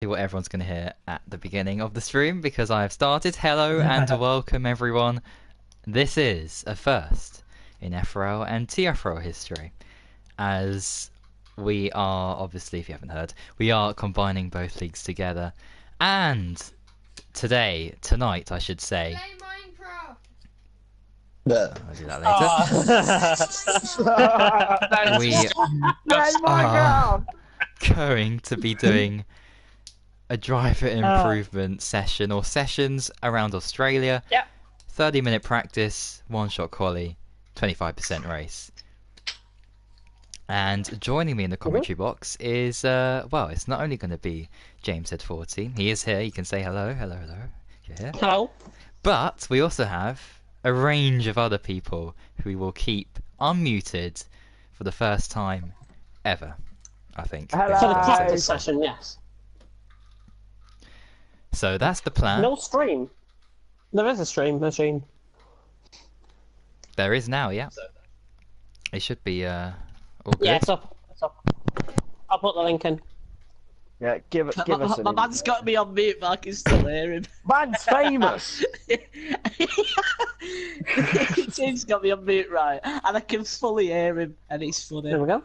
exactly what everyone's going to hear at the beginning of the stream because I have started. Hello and welcome everyone. This is a first in FRL and TFRL history, as we are, obviously if you haven't heard, we are combining both leagues together, and tonight I should say, I'll do that later. We are going to be doing a driver improvement session, or sessions around Australia. Yep. 30-minute practice, one-shot quali, 25% race. And joining me in the commentary box is, well, it's not only going to be James Head 14. He is here. You can say hello, hello, hello. You're here. Hello. But we also have a range of other people who we will keep unmuted for the first time ever, I think. For the practice session, yes. So that's the plan. No stream. There is a stream machine. There is now, yeah. It should be all good. Yeah, it's up. It's up. I'll put the link in. Yeah, give us my man's got me on mute, but I can still hear him. Man's famous! James got me on mute, right, and I can fully hear him, and it's funny. There we go.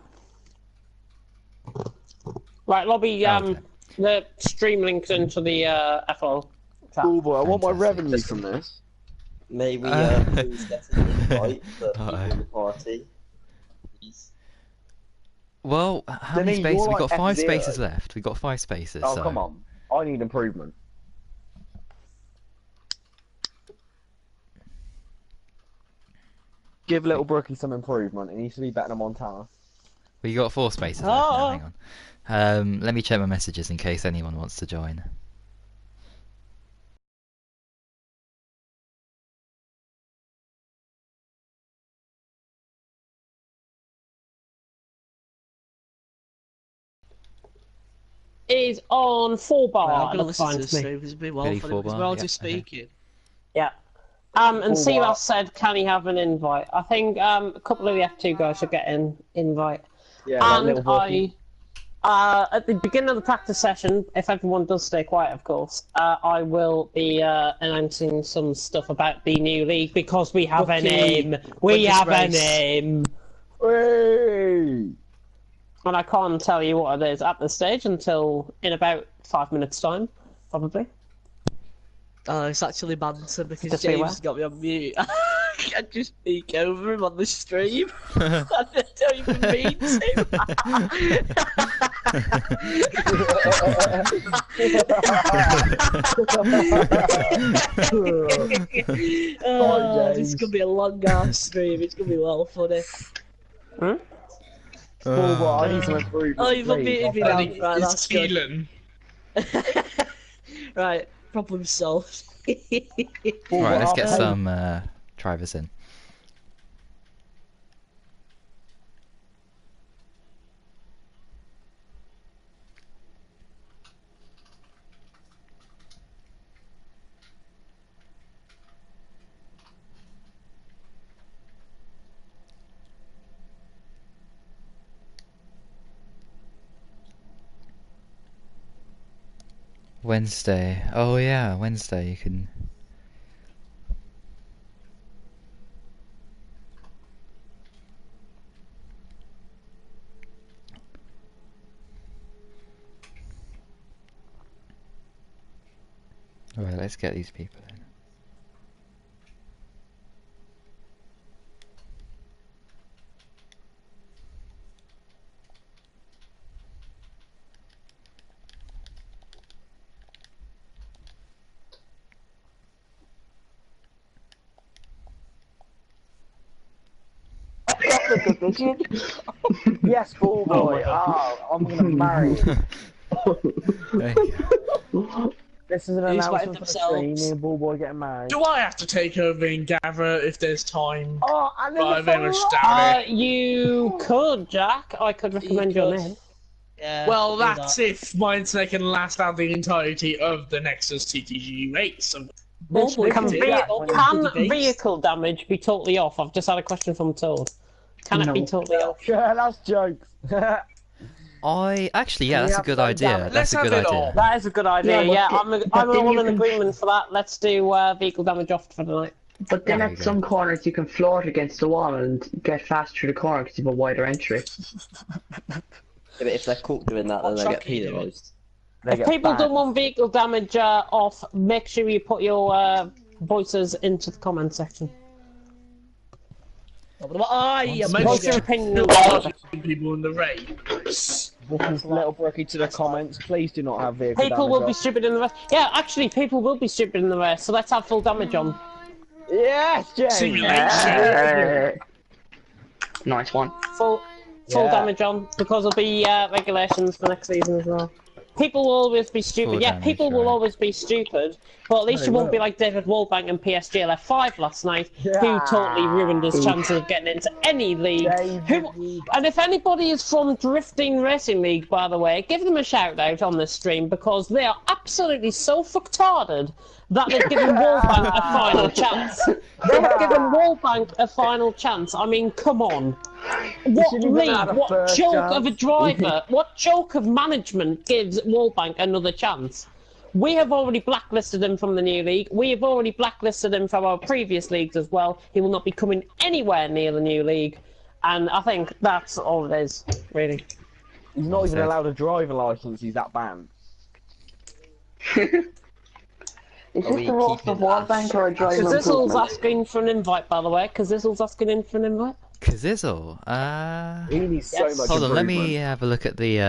Right, lobby, Okay. the stream links into the FRL chat. Cool boy, I want my Fantastic. revenue from this. Maybe please get an invite for people in the party. Please. Well, how many Denise, spaces? you're We've got like 5 F0. spaces left. We've got 5 spaces. Oh, so... come on. I need improvement. Give little Brookie some improvement. He needs to be better than Montana. We got 4 spaces left now, hang on. Let me check my messages in case anyone wants to join. Is on 4 bar. Well, I'm gonna looks listen fine to the me. stream, it's been well Billy for him, because 4 we're all bar, just yeah, okay. speaking. Yeah. And 4 Seabass bar. said, can he have an invite? I think a couple of the F2 guys should get an invite. Yeah, that And little Brookie. at the beginning of the practice session, if everyone does stay quiet, of course, I will be announcing some stuff about the new league because we have a name. We have a name. Hey! And I can't tell you what it is at this stage until in about 5 minutes' time, probably. Oh, it's actually Manson, because Just be James aware. has got me on mute. I can't just speak over him on the stream. I don't even mean to. Oh, this is going to be a long ass stream, it's going to be well funny. Hmm? Cool boy, I need some improvement. Oh, you've unmuted me now. Right, that's good. Keelan. Right, problem solved. Right, let's get some drivers in. Wednesday. Oh yeah, Wednesday you can... Alright, let's get these people in. Yes, cool boy. I'm gonna marry you. There you go. This is an Who's announcement wetting for the stream. themselves? Me and Bull Boy getting married. Do I have to take over and gather if there's time? Oh, and But I then very much doubt it. You could, Jack. I could recommend your name. Yeah, Well, do that's if my internet can last out the entirety of the Nexus TTG race. Bitch, we Can, can do that when can vehicle damage be totally off? I've just had a question from Toad. Can it be totally off? Yeah, that's jokes. Actually, yeah, that's a good Yeah, idea. let's That's a have good it idea. all. That is a good idea. Yeah, Yeah, but I'm then all you in can- agreement for that. Let's do vehicle damage off for the night. But then There at you go. some corners you can float against the wall and get fast through the corner because you have a wider entry. Yeah, but if they're caught doing that, then What they track get are you doing? penalised. They If get people banned. don't want vehicle damage off, make sure you put your voices into the comment section. What's your opinion? People in the raid. Walking's little brookie to the comments. Please do not have vehicle People damage will be off. stupid in the race. Yeah, actually, people will be stupid in the race, so let's have full damage on. Yes, James! Simulation. Nice one. Full Yeah. damage on, because there'll be regulations for next season as well. People will always be stupid. Full Yeah, damage, people will right. always be stupid, but at least They you won't will. be like David Wallbank and PSG LF5 last night, who Yeah. totally ruined his chances of getting into any league. And if anybody is from Drifting Racing League, by the way, give them a shout out on this stream, because they are absolutely so fucktarded that they've given Wallbank a final chance. They've given Wallbank a final chance. I mean, come on. What shouldn't even league, have a what first joke chance. of a driver, what joke of management gives Wallbank another chance? We have already blacklisted him from the new league. We have already blacklisted him from our previous leagues as well. He will not be coming anywhere near the new league. And I think that's all it is, really. He's not even Said. allowed a driver license, he's that banned. Is Are this we the roast of keeping Wallbank or a driver Kazizzle's improvement? asking for an invite, by the way. Kazizzle's asking in for an invite. Kazizzle. He needs so much Hold on, let me improvement. have a look at the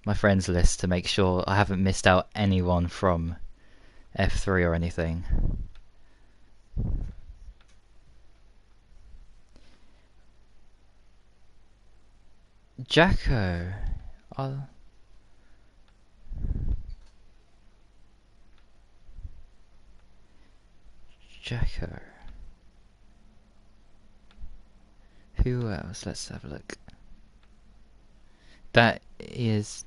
my friends list to make sure I haven't missed out anyone from F3 or anything. Jacko. Jacko. Who else? Let's have a look. That is...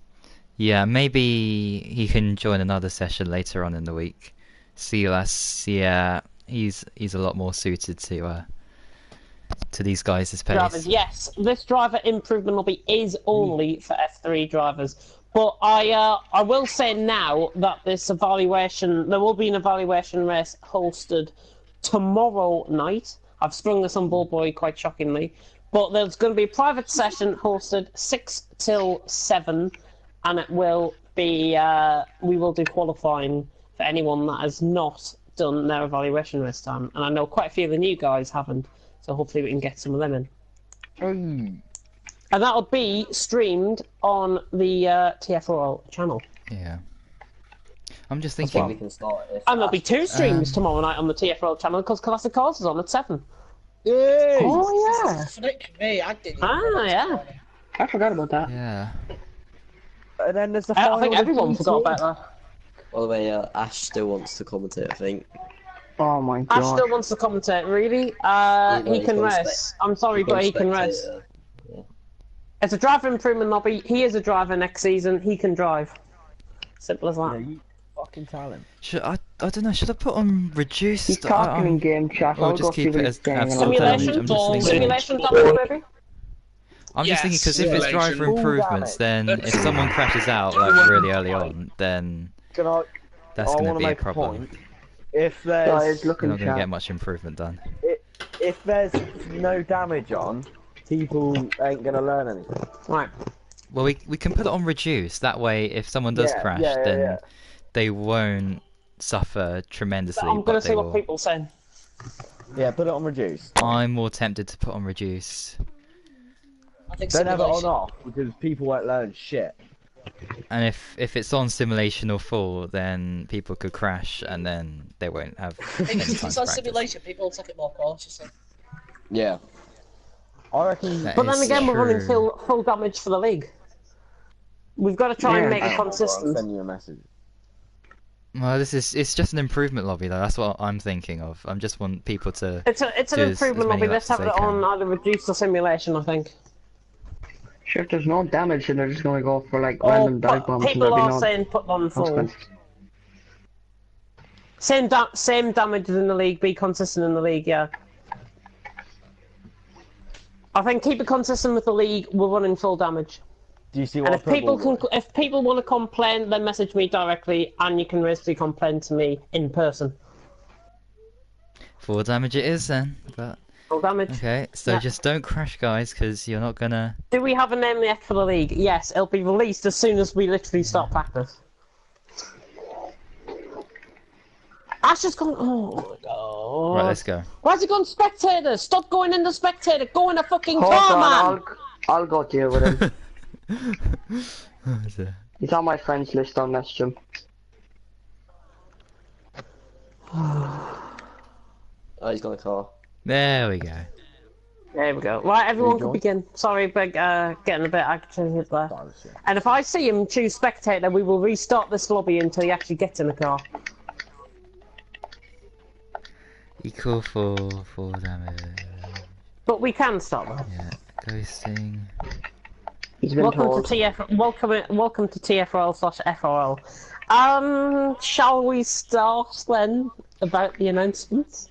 Yeah, maybe he can join another session later on in the week. Silas, yeah, he's a lot more suited to these guys' pace. Drivers, yes, this driver improvement lobby is only for F3 drivers. But I will say now that this evaluation, there will be an evaluation race hosted tomorrow night. I've sprung this on Bullboy quite shockingly. But there's going to be a private session hosted 6 till 7, and it will be, we will do qualifying for anyone that has not done their evaluation this time. And I know quite a few of the new guys haven't, so hopefully we can get some of them in. And that'll be streamed on the TFRL channel. Yeah. I'm just I think we thinking... can start if And there'll be 2 streams tomorrow night on the TFRL channel, because Classic Cars is on at 7. Oh yeah, Frick me, I didn't. Ah, yeah. I forgot about that. Yeah. And then there's the I final think everyone GT. forgot about that. By the way, Ash still wants to commentate, I think. Oh my Ash god. still wants to commentate, really? He he's can got a race. I'm sorry, but he can race. Spectator. It's a driver improvement lobby. He is a driver next season. He can drive. Simple as Yeah, that. you fucking tell him. Should I don't know, should I put on reduced? He's talking in game chat. Or I'll just go keep see it what as he's saying. absolute and I'll damage. tell I'm him. just thinking... Simulation damage, maybe? I'm just thinking, Yes, because if it's simulation. driver Full improvements, then damage. if someone crashes out like really early on, then Can I? that's I going to want be to a make a problem. point. If Guys, there's look You're in not the going to get chat. much improvement done. if there's no damage on, people ain't gonna learn anything. Right. Well, we can put it on reduce. That way, if someone does Yeah, crash, yeah, then yeah. they won't suffer tremendously. I'm going but to they see what will. people say. Yeah, put it on reduce. I'm more tempted to put on reduce. I think Don't have it on simulation. off because people won't learn shit. And if it's on simulation or full, then people could crash, and then they won't have any time If to it's on practice. simulation, people will take it more cautiously. Yeah. I reckon. That But then is again, we're running true. full damage for the league. We've got to try and Yeah. make it I'll consistent. send you a message. Well, it's just an improvement lobby, though. That's what I'm thinking of. I just want people to. It's an do as improvement many lobby. Let's laps have as it they on can. either reduced or simulation, I think. Sure, if there's no damage, then they're just gonna go for like Or random dive bombs and people there'll be are no saying put on full. consequences. Same damage in the league, be consistent in the league, yeah. I think keep it consistent with the league, we're running full damage. Do you see And what if people want to complain, then message me directly, and you can raise the complaint to me in person. 4 damage it is then, but... Full damage. Okay, so Yeah. just don't crash, guys, because you're not gonna... Do we have a name yet for the league? Yes, it'll be released as soon as we literally start practice. Ash has gone. Oh my god. Right, let's go. Why's he gone spectator? Stop going into spectator. Go in a fucking Hold car, on, man. I'll go deal with him. Oh, dear. He's on my friends list. I'll message him. Oh, he's got a car. There we go. There we go. Right, everyone can begin. Sorry, but getting a bit agitated there. And if I see him choose spectator, we will restart this lobby until he actually gets in the car. Equal for 4 damage. But we can start that. Yeah, ghosting. He's been Welcome told. to welcome to TFRL/FRL. Shall we start then about the announcements?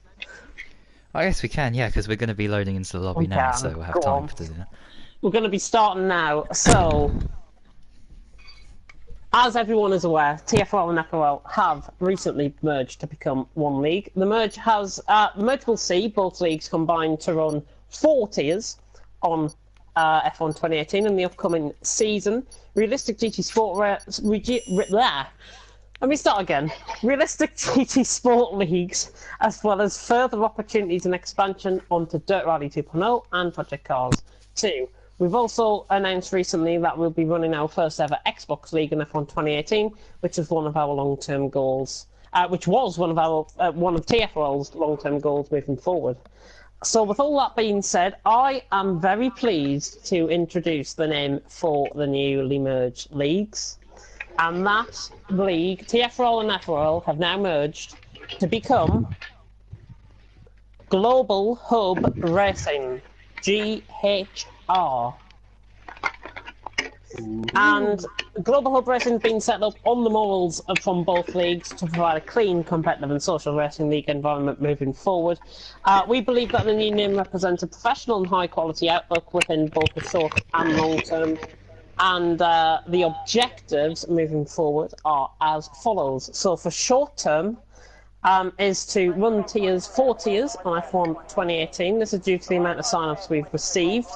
I guess we can, yeah, because we're going to be loading into the lobby We now, can. so we'll have Go time on. to do that. We're going to be starting now. So, as everyone is aware, TFRL and FRL have recently merged to become one league. The merge will see both leagues combined to run 4 tiers on F1 2018 in the upcoming season. Realistic GT Sport Let me start again. Realistic GT Sport leagues, as well as further opportunities and expansion onto Dirt Rally 2.0 and Project Cars 2. We've also announced recently that we'll be running our first ever Xbox League in F1 2018, which is one of our long-term goals, which was one of TFL's long-term goals moving forward. So with all that being said, I am very pleased to introduce the name for the newly merged leagues. And that league, TFRL and FRL, have now merged to become Global Hub Racing, GHR. And Global Hub Racing has been set up on the models from both leagues to provide a clean, competitive and social racing league environment moving forward. We believe that the new name represents a professional and high quality outlook within both the short and long term. And the objectives moving forward are as follows. So for short term, is to run 4 tiers on F1 2018. This is due to the amount of sign-ups we've received.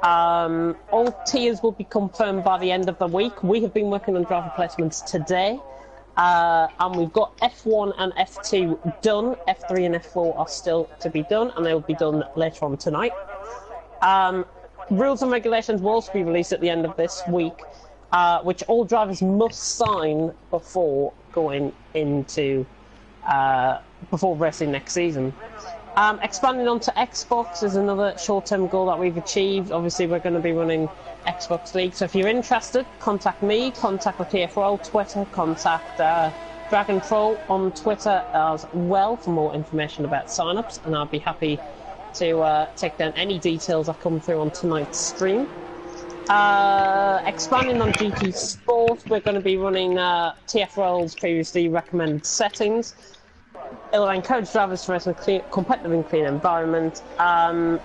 All tiers will be confirmed by the end of the week. We have been working on driver placements today. And we've got F1 and F2 done. F3 and F4 are still to be done, and they will be done later on tonight. Rules and regulations will also be released at the end of this week, which all drivers must sign before going into before racing next season. Expanding onto Xbox is another short-term goal that we've achieved. Obviously, we're going to be running Xbox League, so if you're interested, contact me, contact the TFRL Twitter, contact Dragon Pro on Twitter as well for more information about sign-ups, and I'll be happy to take down any details that come through on tonight's stream. Expanding on GT Sport, we're going to be running TFRL's previously recommended settings. It'll encourage drivers to race in a competitive and clean environment.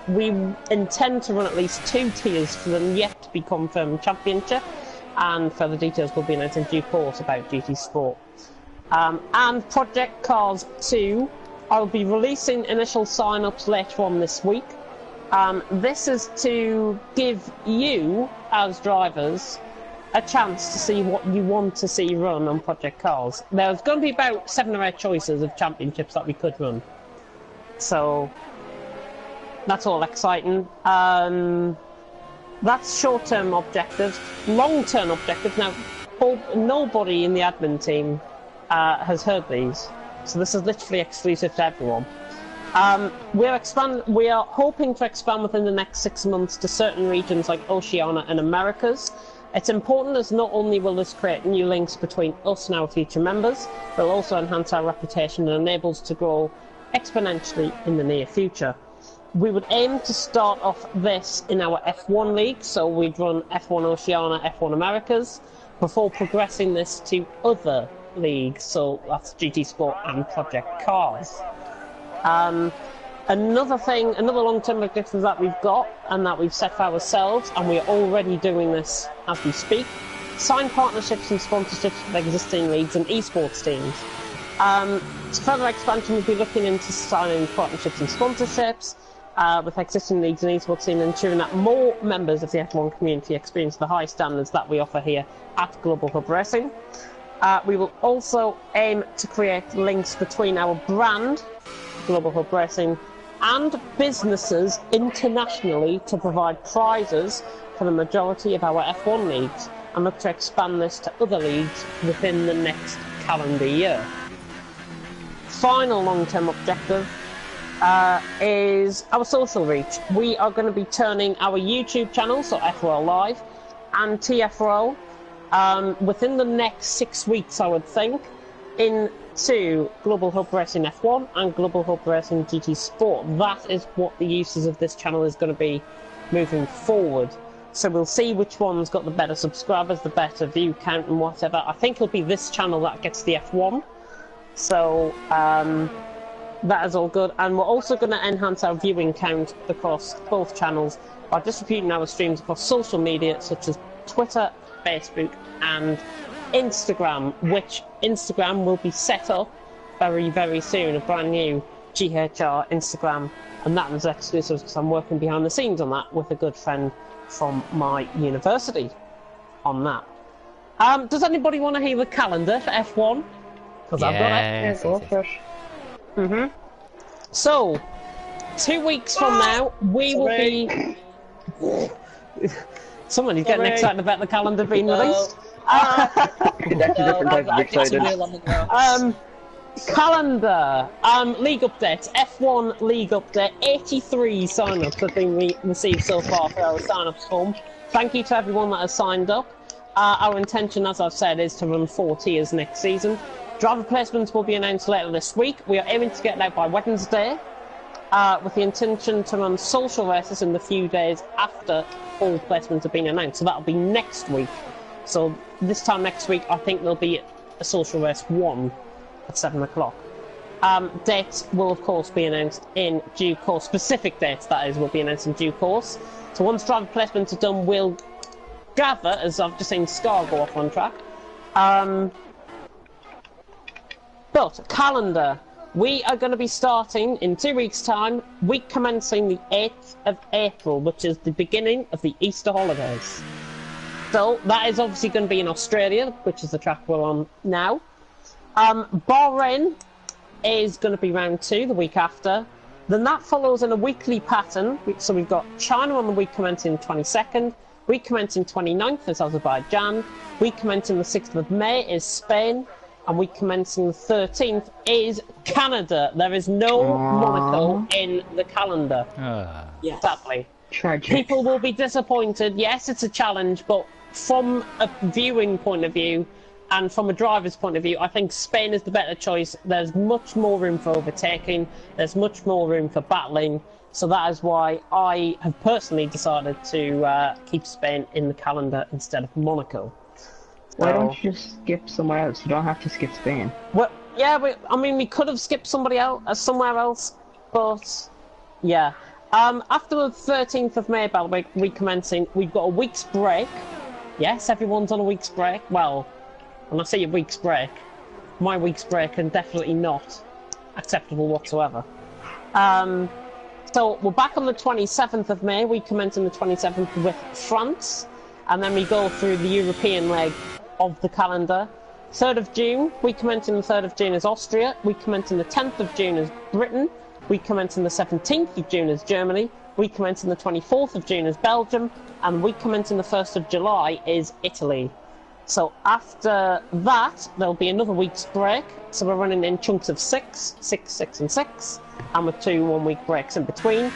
We intend to run at least 2 tiers for the yet to be confirmed championship, and further details will be announced in due course about GT Sport. And Project Cars 2, I'll be releasing initial sign-ups later on this week. This is to give you, as drivers, a chance to see what you want to see run on Project Cars. There's going to be about 7 or 8 choices of championships that we could run. So, that's all exciting. That's short-term objectives. Long-term objectives, now, nobody in the admin team has heard these. So this is literally exclusive to everyone. We are hoping to expand within the next 6 months to certain regions like Oceania and Americas. It's important as not only will this create new links between us and our future members, but will also enhance our reputation and enable us to grow exponentially in the near future. We would aim to start off this in our F1 league, so we'd run F1 Oceania, F1 Americas, before progressing this to other leagues, so that's GT Sport and Project Cars. Another thing, another long-term objective that we've got and that we've set for ourselves, and we're already doing this as we speak, sign partnerships and sponsorships with existing leagues and esports teams. So further expansion, we'll be looking into signing partnerships and sponsorships with existing leagues and esports teams, ensuring that more members of the F1 community experience the high standards that we offer here at Global Hub Racing. We will also aim to create links between our brand, Global Hub Racing, and businesses internationally to provide prizes for the majority of our F1 leagues, and look to expand this to other leagues within the next calendar year. Final long-term objective is our social reach. We are going to be turning our YouTube channel, so FRL Live, and TFRL, within the next 6 weeks, I would think, into Global Hub Racing F1 and Global Hub Racing GT Sport. That is what the uses of this channel is going to be moving forward. So we'll see which one's got the better subscribers, the better view count and whatever. I think it'll be this channel that gets the F1. So that is all good. And we're also going to enhance our viewing count across both channels by distributing our streams across social media such as Twitter, Facebook and Instagram, which Instagram will be set up very, very soon, a brand new GHR Instagram, and that is exclusive because I'm working behind the scenes on that with a good friend from my university on that. Does anybody want to hear the calendar for F1? Because I've got it. So, 2 weeks from now, we will be... Somebody's getting excited about the calendar being released. Calendar, league updates, F1 league update, 83 sign-ups have been received so far for our sign-ups form. Thank you to everyone that has signed up. Our intention, as I've said, is to run 4 tiers next season. Driver placements will be announced later this week. We are aiming to get it out by Wednesday, with the intention to run social races in the few days after all placements have been announced. So that'll be next week. So this time next week, I think there'll be a social race 1 at 7 o'clock. Dates will, of course, be announced in due course. Specific dates, that is, will be announced in due course. So once driver placements are done, we'll gather, as I've just seen Scar go off on track. But, calendar. We are going to be starting in 2 weeks' time, week commencing the 8th of April, which is the beginning of the Easter holidays. So, that is obviously going to be in Australia, which is the track we're on now. Bahrain is going to be round 2 the week after. Then that follows in a weekly pattern. So we've got China on the week commencing 22nd, week commencing 29th is Azerbaijan, week commencing the 6th of May is Spain, and week commencing the 13th is Canada. There is no Monaco in the calendar. Yes. Sadly. Tragic. People will be disappointed. Yes, it's a challenge, but from a viewing point of view and from a driver's point of view, I think Spain is the better choice. There's much more room for overtaking. There's much more room for battling. So that is why I have personally decided to keep Spain in the calendar instead of Monaco. Why don't you just skip somewhere else? You don't have to skip Spain. Well, yeah, we could have skipped somewhere else, but yeah. After the 13th of May, by the way, recommencing, we've got a week's break. Yes, everyone's on a week's break. Well, when I say a week's break, my week's break and definitely not acceptable whatsoever. So we're back on the 27th of May. We commence on the 27th with France, and then we go through the European leg of the calendar. 3rd of June, we commence on the 3rd of June as Austria. We commence on the 10th of June as Britain. We commence on the 17th of June as Germany. We commence on the 24th of June as Belgium. And we commence on the 1st of July is Italy. So after that, there'll be another week's break. So we're running in chunks of 6, 6, 6 and 6. And with 2 1-week breaks in between.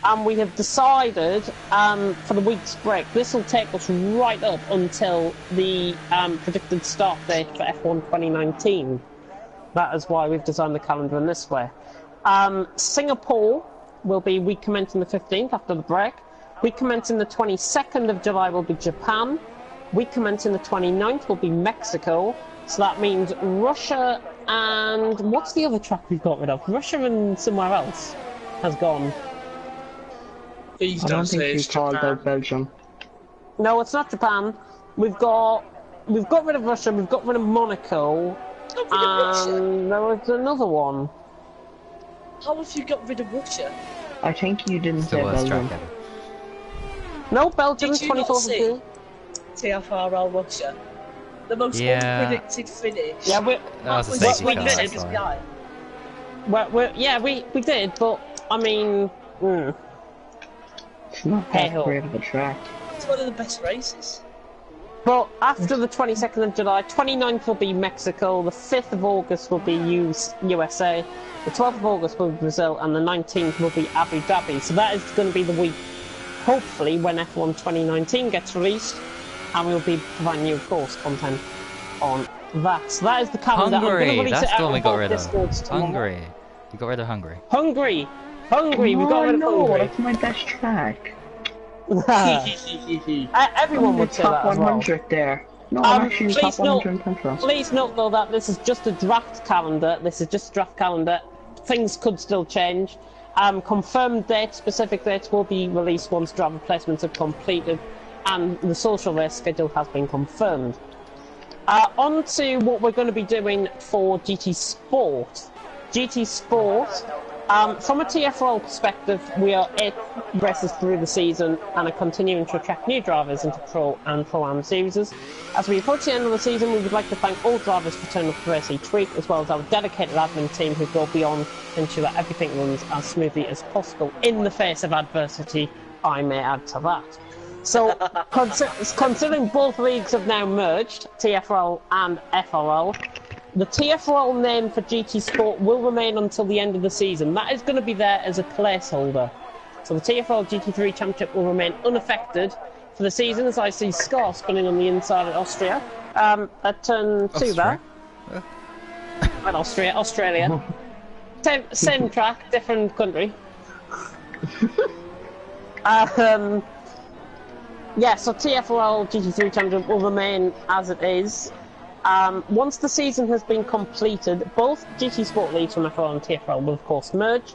And we have decided for the week's break, this will take us right up until the predicted start date for F1 2019. That is why we've designed the calendar in this way. Singapore will be week commencing the 15th after the break. Week commencing the 22nd of July will be Japan. Week commencing the 29th will be Mexico. So that means Russia And what's the other track we've got rid of? Russia and somewhere else has gone. Please I don't don't say think you it's called Japan. out Belgium. No, it's not Japan. We've got rid of Russia. We've got rid of Monaco. Got rid of Russia? And there was another one. How have you got rid of Russia? I think you didn't It's the say worst track Belgium. ever. No, Belgium, Did you not 24th of see June. TFRL Russia? The most Yeah. unpredicted finish. Yeah, That was a With safety Sweden car, in that's his why. guy. yeah, we did, but I mean, It's not that Hey-ho. great of a track. It's one of the best races. but after the 22nd of July, 29th will be Mexico, the 5th of August will be USA, the 12th of August will be Brazil, and the 19th will be Abu Dhabi. So that is going to be the week, hopefully, when F1 2019 gets released, and we'll be providing you, of course, content on that. So that is the calendar. I'm gonna Hungary, release that's it out the one we on got both rid of. Discords tomorrow. Hungary. We got rid of Hungary. Hungary, we got rid of no, Hungary. that's my best track. Everyone I'm in the would say top that as well. 100 there. No, I'm actually in the top Please note, 100 in Control. please note though that this is just a draft calendar. This is just a draft calendar. Things could still change. Confirmed dates, specific dates will be released once driver placements are completed and the social race schedule has been confirmed. On to what we're going to be doing for GT Sport. GT Sport, from a TFRL perspective, we are 8 races through the season and are continuing to attract new drivers into Pro and Pro-Am series. As we approach the end of the season, we would like to thank all drivers for turning up to race each week, as well as our dedicated admin team who go beyond to ensure that everything runs as smoothly as possible in the face of adversity, I may add to that. So, considering both leagues have now merged, TFRL and FRL, the TFRL name for GT Sport will remain until the end of the season. That is going to be there as a placeholder. So the TFRL GT3 Championship will remain unaffected for the season, as I see Scar spinning on the inside at Austria. At turn 2 there. At Australia. Same track, different country. Yeah, so TFRL GT3 Championship will remain as it is. Once the season has been completed, both GT Sport leagues from FRL and TFRL will of course merge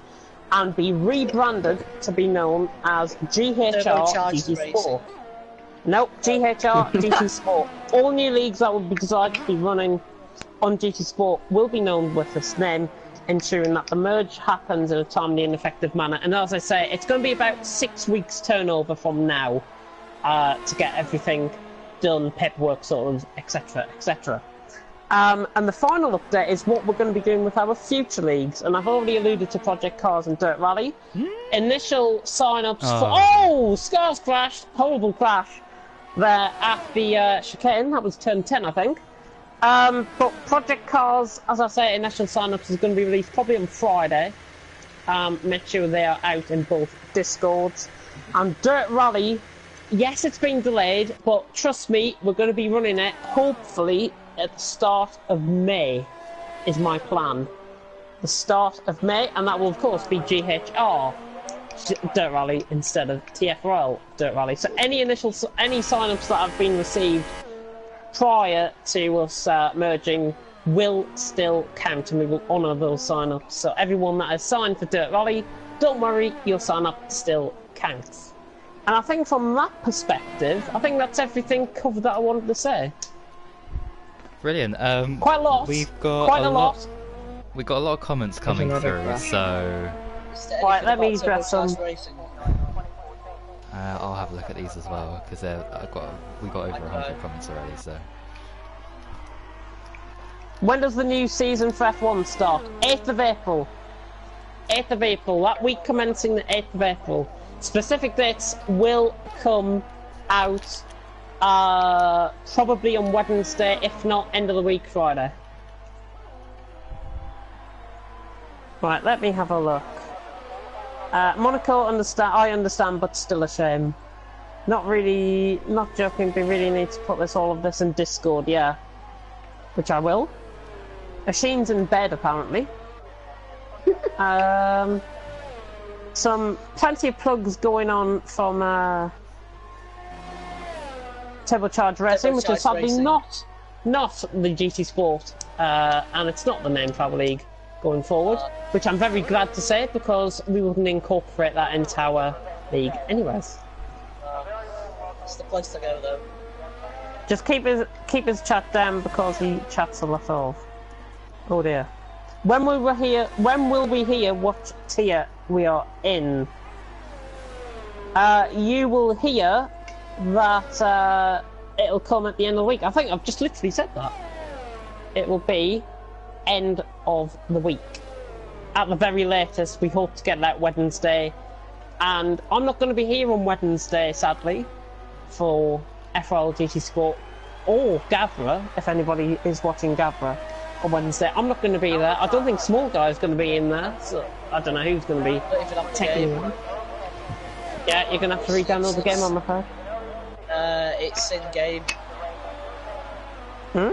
and be rebranded to be known as GHR GT Sport. Nope, GHR GT Sport. All new leagues that will be designed to be running on GT Sport will be known with this name, ensuring that the merge happens in a timely and effective manner. And as I say, it's going to be about 6 weeks turnover from now to get everything done, paperwork sorted, etc, etc. And the final update is what we're going to be doing with our future leagues. And I've already alluded to Project Cars and Dirt Rally. Initial sign-ups for... Oh! Scars crashed! Horrible crash there at the chicane. That was turn 10, I think. But Project Cars, as I say, initial sign-ups is going to be released probably on Friday. Make sure they are out in both Discords. And Dirt Rally, yes, it's been delayed, but trust me, we're going to be running it, hopefully, at the start of May, is my plan. The start of May, and that will, of course, be GHR Dirt Rally instead of TFRL Dirt Rally. So any sign-ups that have been received prior to us merging will still count, and we will honour those sign-ups. So everyone that has signed for Dirt Rally, don't worry, your sign-up still counts. And I think from that perspective, I think that's everything covered that I wanted to say. Brilliant. Quite a lot. We've got Quite a lot. We've got a lot of comments coming another through, crash. so Right, let me address them. I'll have a look at these as well because we got over 100 comments already. So When does the new season for F1 start? 8th of April. 8th of April. That week commencing the 8th of April. Specific dates will come out probably on Wednesday, if not end of the week Friday. Right, let me have a look. Monaco, I understand, but still a shame. Not really, not joking, we really need to put all of this in Discord, yeah. Which I will. Ashin's in bed, apparently. Plenty of plugs going on from Turbocharged Racing, which is sadly not not the GT Sport, and it's not the Name Travel League going forward, which I'm very glad to say because we wouldn't incorporate that into our league anyways. It's the place to go though. Just keep his chat down because he chats a lot of. Oh dear. When will we hear what tier we are in? You will hear that it'll come at the end of the week. I think I've just literally said that. It will be end of the week. At the very latest, we hope to get that Wednesday. And I'm not going to be here on Wednesday, sadly, for FRL GT Sport or Gavra, if anybody is watching Gavra on Wednesday. I'm not going to be there. I don't think Small Guy is going to be in there, so I don't know who's going to be taking him. Yeah, you're going to have to re-download the game, I'm afraid. It's in game. Hmm?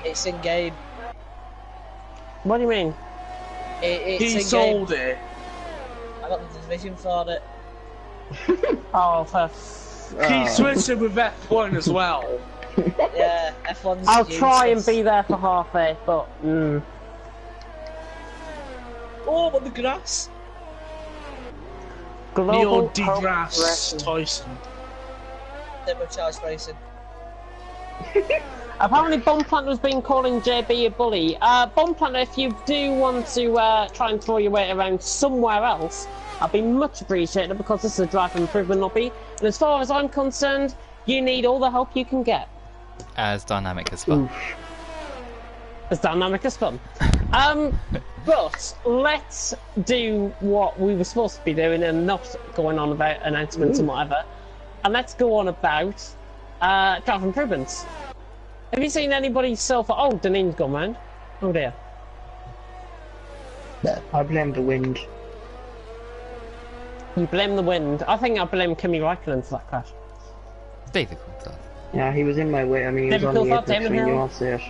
It's in game. What do you mean? It's He in sold game. it. I got the division for it. Oh, He switched it with F1 as well. Yeah, F1's I'll try and useless. be there for half a, but Oh, on the grass. Global Neil Home deGrasse Wrestling. Tyson. Turbocharged racing. Apparently Bomb Planter's been calling JB a bully. Bomb Planter, if you do want to try and throw your weight around somewhere else, I'd be much appreciated because this is a drive improvement lobby. And as far as I'm concerned, you need all the help you can get. As dynamic as fun. As dynamic as fun. But let's do what we were supposed to be doing and not going on about announcements and whatever. And let's go on about drive improvements. Have you seen anybody so far? Oh, Danine's gone round. Oh dear. I blame the wind. You blame the wind. I think I blame Kimi Räikkönen for that crash. Difficult stuff. Yeah, he was in my way. I mean, he was on Difficult the for apex Damon when you Hill. all see it.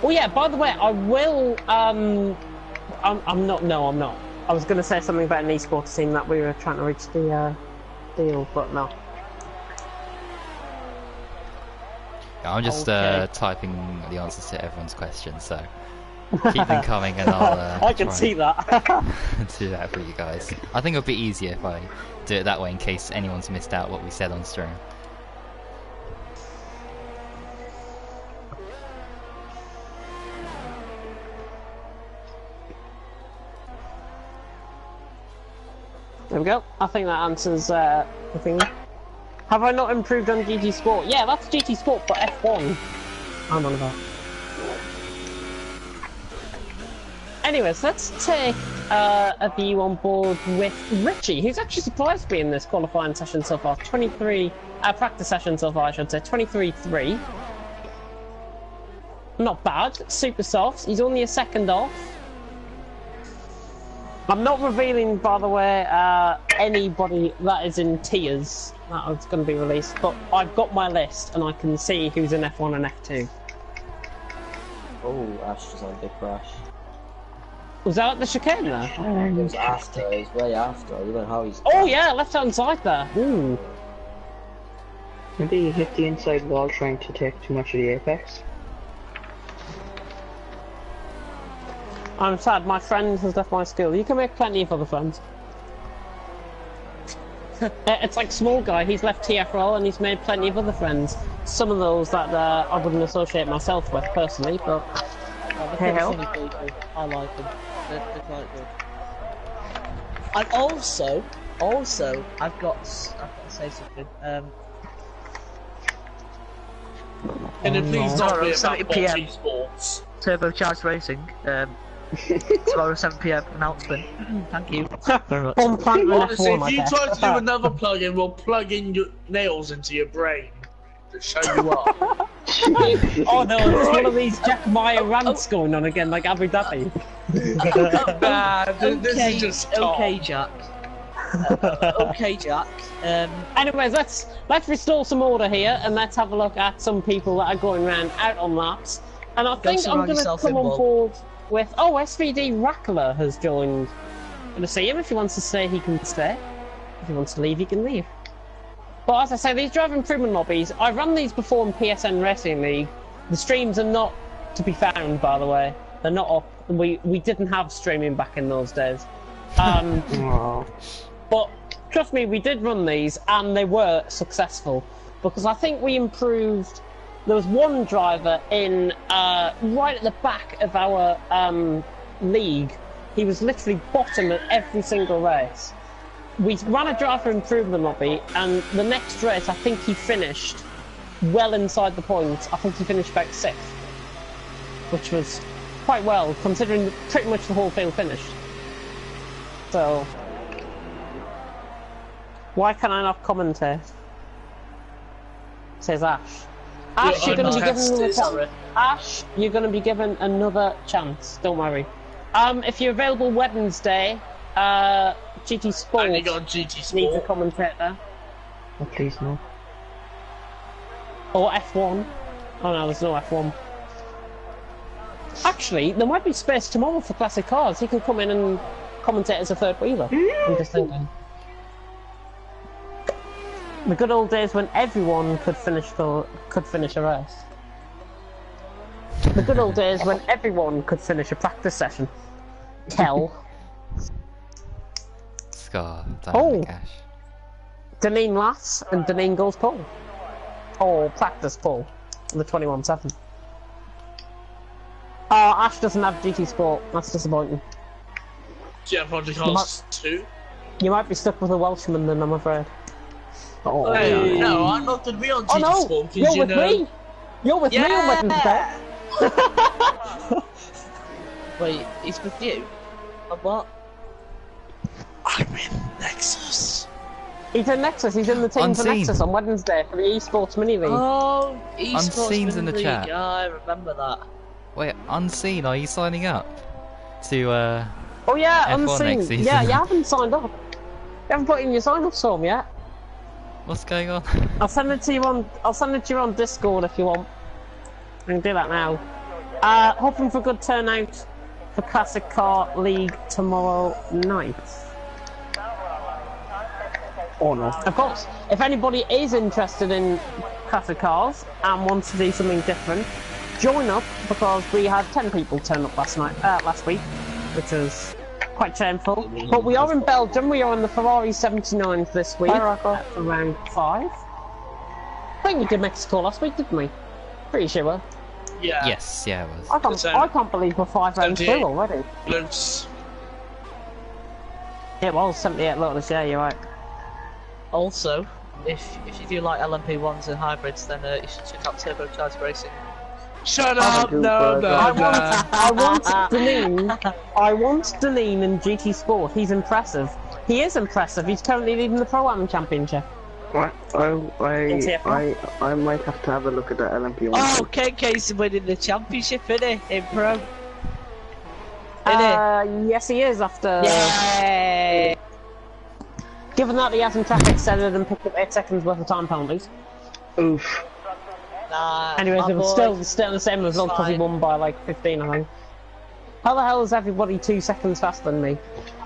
Oh yeah, by the way, I will, I'm not, no, I'm not. I was going to say something about an esports team that we were trying to reach the deal, but no. Yeah, I'm just Okay. typing the answers to everyone's questions, so keep them coming and I'll I can try see that. and do that for you guys. I think it'll be easier if I do it that way in case anyone's missed out what we said on stream. There we go. I think that answers the thing. Have I not improved on GT Sport? Yeah, that's GT Sport, but F1. I'm on about. Anyways, let's take a view on board with Richie, who's actually surprised me in this qualifying session so far. 23 practice session so far, I should say. 23-3. Not bad. Super soft. He's only a second off. I'm not revealing, by the way, anybody that is in tiers that is going to be released, but I've got my list and I can see who's in F1 and F2. Oh, Ash just had a big crash. Was that at the chicane there? It was after, it was way after. I don't know how he's. Oh yeah, left hand side there. Ooh. Maybe he hit the inside wall trying to take too much of the apex. I'm sad, my friend has left my school. You can make plenty of other friends. It's like Small Guy, he's left TFRL and he's made plenty of other friends. Some of those that I wouldn't associate myself with personally, but hey ho. Funny people. I like them. They're quite good. And also, I've got to say something. And then please not be about 70 PM. bocce sports. Turbocharged racing. Tomorrow 7 PM announcement. Thank you very much. Bomb plant and Honestly, F1, if I you guess. try to do another plug-in, we'll plug in your nails into your brain to show you up. Oh no, there's one of these Jack Meyer rants going on again, like Abu Dhabi. Nah, this is just talk. Okay, Jack. Okay, Jack. Anyways, let's restore some order here and let's have a look at some people that are going around out on laps. And I think I'm surround going to yourself come in, on Bob. board with... Oh, SVD Rackler has joined. I'm going to see him. If he wants to stay, he can stay. If he wants to leave, he can leave. But as I say, these driver improvement lobbies, I run these before in PSN Racing League. The streams are not to be found, by the way. They're not up. We didn't have streaming back in those days. But trust me, we did run these, and they were successful. Because I think we improved... There was one driver in right at the back of our league. He was literally bottom at every single race. We ran a driver improvement lobby, and the next race, I think he finished well inside the points. I think he finished about 6th, which was quite well, considering pretty much the whole field finished. So, why can I not commentate? Says Ash. Ash, you're going to be given another chance. Ash, you're going to be given another chance. Don't worry. If you're available Wednesday, GT Sport Only got GT Sport. needs a commentator. Oh, please no. Or F1. Oh no, there's no F1. Actually, there might be space tomorrow for classic cars. He could come in and commentate as a third wheeler. I'm just thinking. The good old days when everyone could finish a race. The good old days when everyone could finish a practice session. Kel. Scar. Oh. Cash. Deneen laughs and Deneen goes pole. Or practice pole. The 21-7. Oh, Ash doesn't have GT Sport. That's disappointing. Do you have Project Cars 2? You might be stuck with a Welshman then, I'm afraid. Oh, Hey, no, I'm not going to be on GT Oh no! Sport because You're you with know... me! You're with me on Wednesday! Wait, he's with you? On what? I'm in Nexus. He's in Nexus, he's in the team for Unseen. Nexus on Wednesday for the eSports Mini League. Oh, eSports Unseen's in the League. chat. Yeah, I remember that. Wait, Unseen, are you signing up to Oh yeah, F1 next Unseen. season? Yeah, you haven't signed up. You haven't put in your sign-up form yet. What's going on? I'll send it to you on Discord if you want. I can do that now. Hoping for a good turnout for Classic Car League tomorrow night. oh no. Of course, if anybody is interested in classic cars and wants to do something different, join up, because we had 10 people turn up last week, which was quite shameful. But we are in Belgium. We are in the Ferrari 79 this week at around 5. I think we did Mexico last week, didn't we? Pretty sure. Yeah. Yes, yeah, it was. I can't believe we're 5 rounds through already. Loose. It was 78 Lotus, yeah, you're right. Also, if you do like LMP1s and hybrids, then you should check out Turbocharged Racing. Shut up! No, no, I no. want Deneen in GT Sport. He's impressive. He is impressive. He's currently leading the Pro-Am Championship. I might have to have a look at the LMP1. Oh, KK's winning the championship, isn't he? In Pro. Yes, he is after. Yay! Given that he hasn't track extended and picked up 8 seconds worth of time penalties. Oof. Nah, Anyways, it was boy. still the same result because he won by like 15, I think. How the hell is everybody 2 seconds faster than me?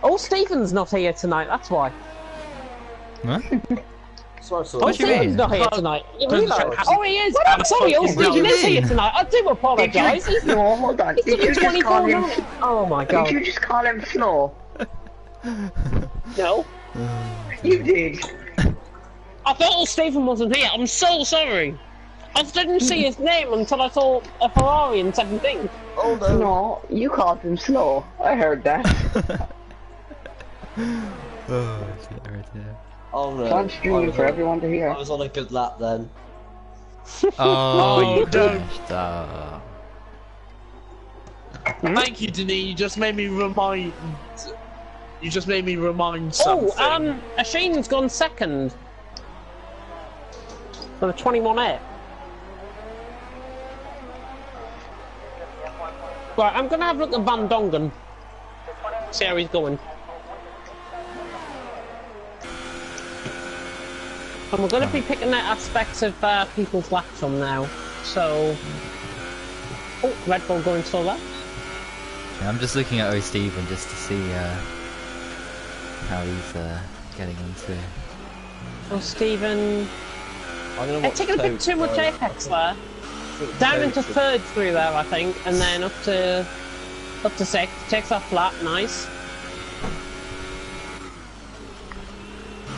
Oh, Stephen's not here tonight, that's why. Huh? Sorry, Oh, What do you Stephen's mean? not here tonight. You realise? Oh, he is! I'm sorry, oh, Stephen is here tonight. I do apologise. He's No, hold on. He's Did you doing just call 24 him? minutes. Oh my Did god. you just call him slow? No. You did. I thought Stephen wasn't here. I'm so sorry. I didn't see his name until I saw a Ferrari in 17. Oh no. No, you called him slow. I heard that. Oh, dear. Oh no. I'm streaming for everyone to hear. I was on a good lap then. Oh, you don't. crashed. Oh. Thank you, Deneen. You just made me remind. You just made me remind something. Oh, Ashane's gone second. For the 21A. Right, I'm gonna have a look at Van Dongen. See how he's going. And we're gonna be picking out aspects of people's laps on now. So... Oh, Red Bull going so left. Yeah, I'm just looking at Stephen just to see how he's getting into Oh, Stephen. I don't know They're what taking a bit too much apex there. Down into third through there, I think, and then up to 6th. Takes that flat, nice.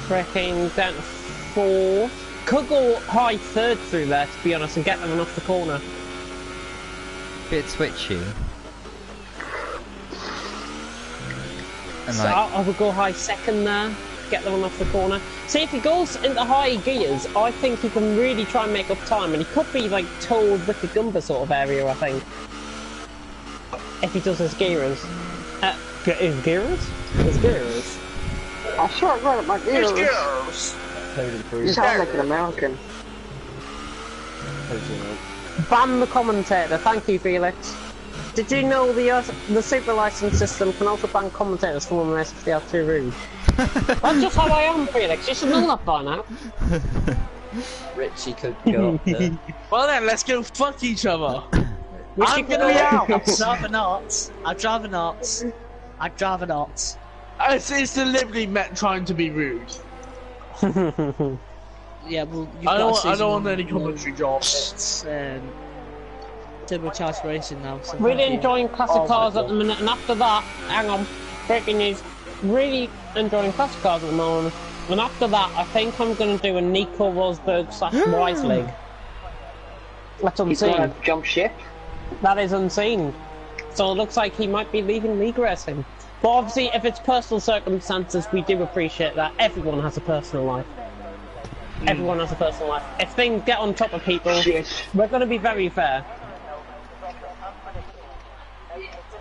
Breaking down to 4th. Could go high third through there, to be honest, and get them off the corner. Bit twitchy. And So like, I would go high second there, get the one off the corner. See, if he goes into high gears, I think he can really try and make up time, and he could be like told Wicked Gumba sort of area, I think. If he does his gears. His gears? His gears? I sure got it, my Here's ears. girls. You sound like an American. Ban the commentator, thank you, Felix. Did you know the super license system can also ban commentators from one race if they are too rude? That's just how I am, Felix. You should know that by now. Richie could go up there. Well then, let's go fuck each other. I'm gonna be out. I'd rather not. I'd rather not. I'd rather not. It's deliberately meant trying to be rude. Yeah, well, I don't want any commentary jobs. It's turbocharged racing now. So Really thank you. enjoying classic cars at the minute, and after that, hang on, breaking news. Really enjoying classic cars at the moment, and after that, I think I'm going to do a Nico Rosberg / Wise League. That's He's unseen. gonna jump ship. That is unseen. So it looks like he might be leaving league racing. But obviously, if it's personal circumstances, we do appreciate that. Everyone has a personal life. Everyone has a personal life. If things get on top of people, we're going to be very fair.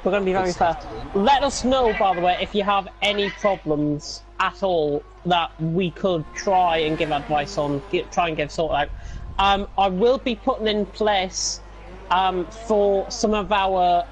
We're going to be very fair. Let us know, by the way, if you have any problems at all that we could try and give advice on, try and get sorted out. I will be putting in place for some of our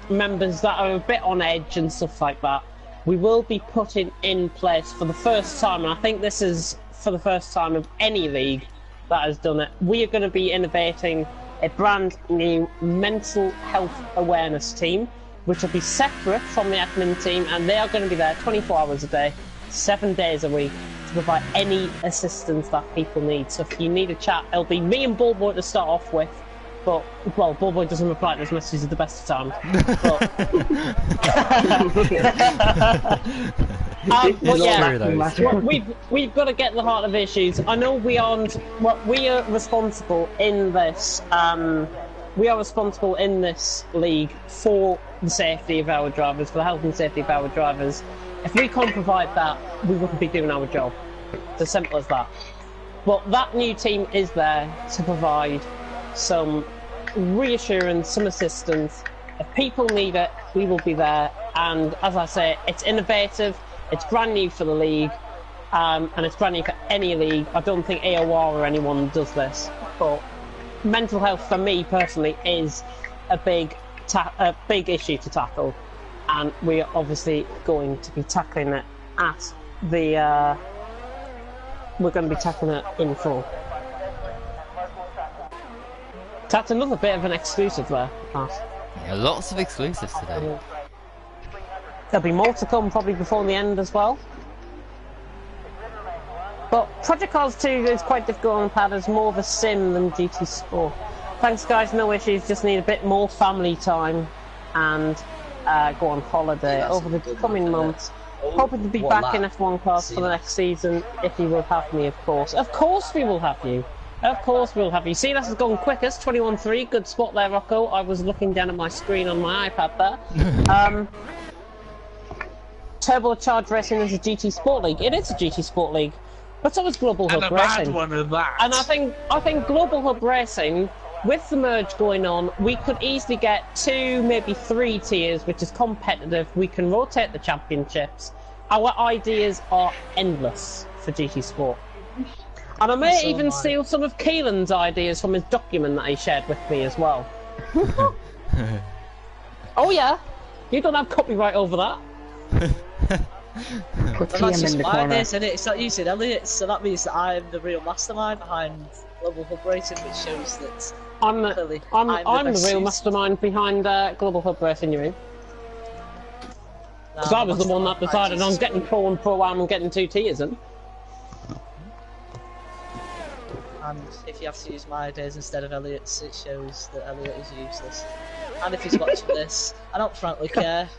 members that are a bit on edge and stuff like that. We will be putting in place for the first time, and I think this is for the first time of any league that has done it. We are going to be innovating a brand new mental health awareness team, which will be separate from the admin team, and they are going to be there 24 hours a day, 7 days a week, to provide any assistance that people need. So if you need a chat, it'll be me and Bullboy to start off with. But, well, Bullboy doesn't reply to his messages at the best of times. But yeah, we've got to get the heart of issues. I know we are responsible in this. We are responsible in this league for the safety of our drivers, for the health and safety of our drivers. If we can't provide that, we wouldn't be doing our job. It's as simple as that. But that new team is there to provide some reassurance, some assistance. If people need it, we will be there. And as I say, it's innovative, it's brand new for the league, and it's brand new for any league. I don't think AOR or anyone does this, but mental health for me personally is a big issue to tackle, and we are obviously going to be tackling it at the we're going to be tackling it in full. That's another bit of an exclusive there, Pat. yeah, lots of exclusives today. There'll be more to come probably before the end as well. But Project Cars 2 is quite difficult on the pad. It's more of a sim than GT Sport. Thanks guys, no issues, just need a bit more family time and go on holiday over the coming months. Hoping to be back in F1 cars for the next season if you will have me, of course. Of course we will have you. Of course we'll have you. See, this has gone quickest, 21.3. Good spot there, Rocco. I was looking down at my screen on my iPad there. Turbocharged Racing is a GT Sport League. It is a GT Sport League. But so is Global Hub And a Racing. bad one of that. And I think Global Hub Racing, with the merge going on, we could easily get 2, maybe 3 tiers, which is competitive. We can rotate the championships. Our ideas are endless for GT Sport. And I may even steal some of Keelan's ideas from his document that he shared with me as well. Oh yeah, you don't have copyright over that. Put Well, that's TM just in the my corner. ideas, and it's like you said, Elliot. So that means that I'm the real mastermind behind Global Hub Racing, which shows that I'm clearly the best real suited. mastermind behind Global Hub Racing, you mean? Because I was the one that decided on getting Pro and Pro Am and getting 2 tiers in. and if you have to use my ideas instead of Elliot's, it shows that Elliot is useless. And if he's watching this, I don't frankly care.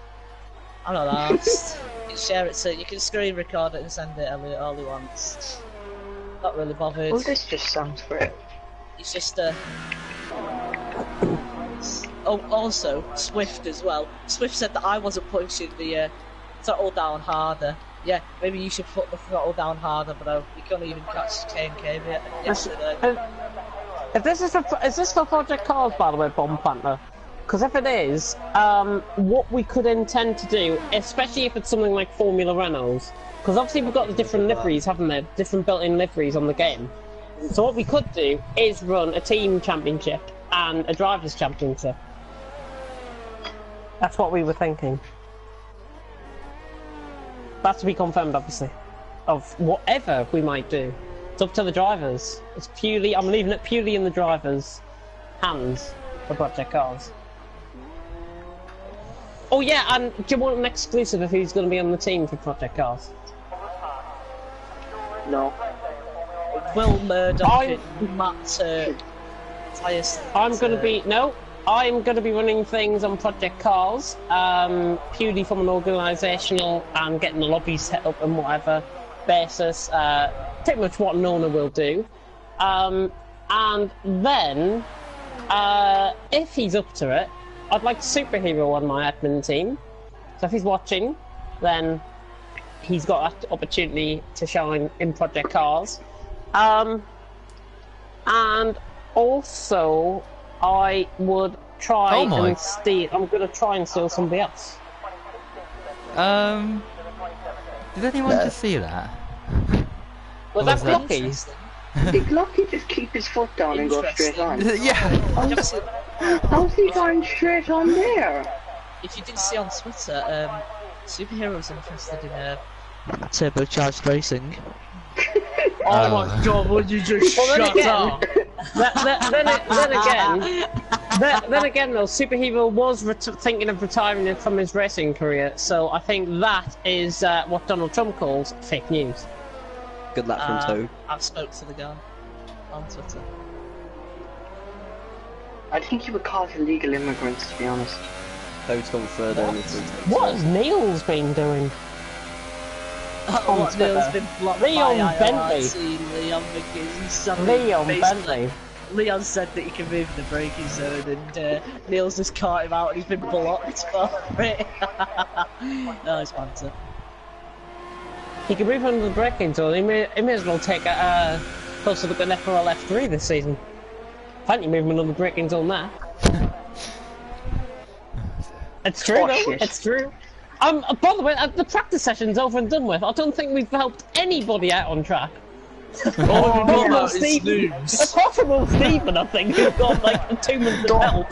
I'm not asked. You can share it, so you can screen record it and send it Elliot all he wants. Not really bothered. Oh, this just sounds great. He's just Oh, also, Swift as well. Swift said that I wasn't pushing the throttle down harder. Yeah, maybe you should put the throttle down harder, bro. You can't even catch K&K yesterday. Is this for Project Cars, by the way, Bomb Panther? Because if it is, what we could intend to do, especially if it's something like Formula Renaults, because obviously we've got the different liveries, haven't they? Different built-in liveries on the game. So what we could do is run a team championship and a drivers' championship. That's what we were thinking. That's to be confirmed, obviously. Of whatever we might do. It's up to the drivers. It's purely, I'm leaving it purely in the drivers' hands for Project Cars. Oh yeah, and do you want an exclusive of who's going to be on the team for Project Cars? No. Will Murdoch and Matt I'm going to be... No. I'm going to be running things on Project Cars, purely from an organisational and getting the lobby set up and whatever basis, pretty much what Nona will do. And then, if he's up to it, I'd like Superhero on my admin team. So if he's watching, then he's got that opportunity to shine in Project Cars. And also... I would try and steal. I'm going to try and steal somebody else. Did anyone just see that? Was that Glocky? Did Glocky just keep his foot down and go straight on? Yeah. How's he going straight on there? If you didn't see on Twitter, Superhero's interested in turbocharged racing. Oh my god, would you just shut up? Then again, though, Superhero was thinking of retiring from his racing career, so I think that is what Donald Trump calls fake news. Good luck from Toad. I've spoke to the guy on Twitter. I think he would cause illegal immigrants, to be honest. Toad's gone further in his What has Neil's been doing? What Neil's been blocked Leon by Bentley. Leon McGee's Leon Bentley. Leon said that he can move in the braking zone, and Neil's just caught him out, and he's been blocked for it. No, it's banter. He can move under the braking zone. He may as well take a closer look at FRL F3 this season. Fancy moving under the braking zone there. It's true, though. It's true. By the way, the practice session's over and done with. I don't think we've helped anybody out on track. Oh, Stephen, apart from old Stephen, I think, who's got like 2 months of help.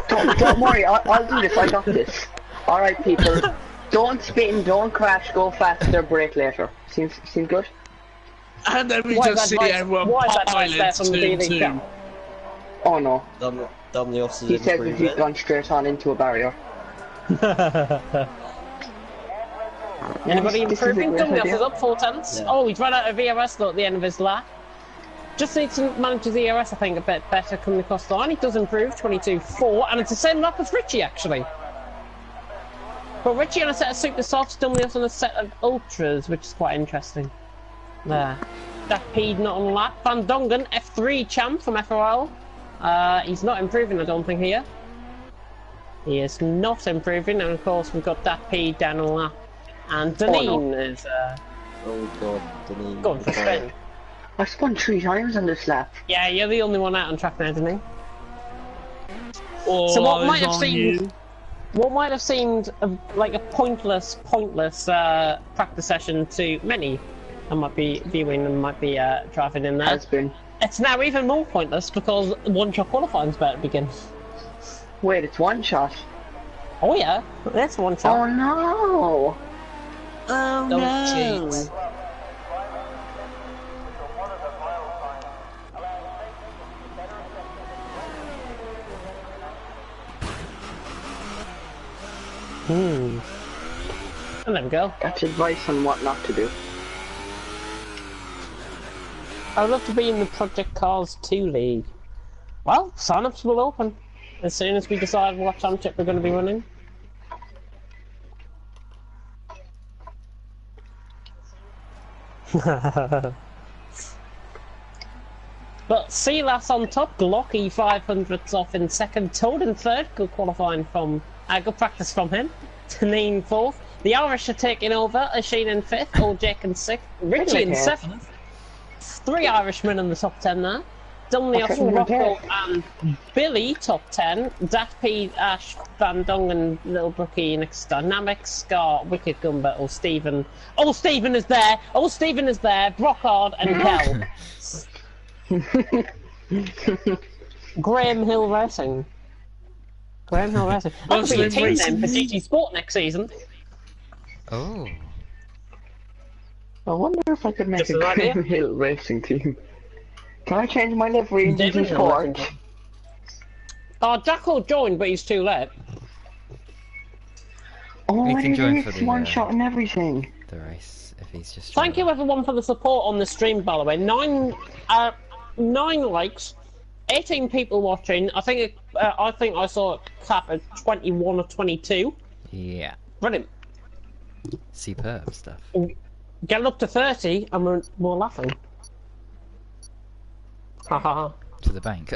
Don't worry, I'll do this, I got this. Alright people, don't spin, don't crash, go faster, brake later. Seems good? And then we just see everyone piling too. Oh no. Dom the officers He said that he's gone straight on into a barrier. Anybody improving? Dumnios idea. is up 4 tenths. Yeah. Oh, he's run out of ERS though at the end of his lap. Just needs to manage his ERS, I think, a bit better coming across the line. He does improve, 22.4, and it's the same lap as Richie, actually. But Richie on a set of super softs, Dumnios on a set of ultras, which is quite interesting. There. Dapede not on the lap. Van Dongen, F3 champ from FRL. He's not improving, I don't think, here. He is not improving, and of course we've got Dapede down on the lap. And Deneen is Oh god, Deneen. going for spin. I spun 3 times on this lap. Yeah, you're the only one out on track now, Deneen. Oh, So what might have seemed like a pointless practice session to many, I might be viewing and might be driving in there. Has been. It's now even more pointless because one-shot qualifying's about to begin. Wait, it's one shot. Oh yeah, that's one shot. Oh no! Oh Don't cheat. And there we go. That's advice on what not to do. I would love to be in the Project Cars 2 League. Well, sign-ups will open as soon as we decide what championship we're going to be running. But Silas on top, Glocky 500ths off in second, Toad in third, good qualifying from, good practice from him. Tanine fourth. The Irish are taking over, Asheen in fifth, Old Jake in sixth, Richie in seventh. 3 Irishmen in the top 10 there. Dumlios, Rocco and Billy top 10. Daft P, Ash, Van Dongen, Little Brookie, Next Dynamics, Scar, Wicked Gumber, Old Stephen. Old Stephen is there! Old Stephen is there! Brockhard and Kel. Graham Hill Racing. Graham Hill Racing. That could be a team name for GT Sport next season. Oh. I wonder if I could make a Graham Hill Racing team. Can I change my livery in GT Sport? Oh, Jack will join, but he's too late. Oh, He can join for it's the, one shot and everything. The race, if he's just. Thank you everyone for the support on the stream, by the way. 9 likes, 18 people watching. I think I saw it cap at 21 or 22. Yeah. Brilliant. Superb stuff. Get it up to 30 and we're laughing. Haha. To the bank.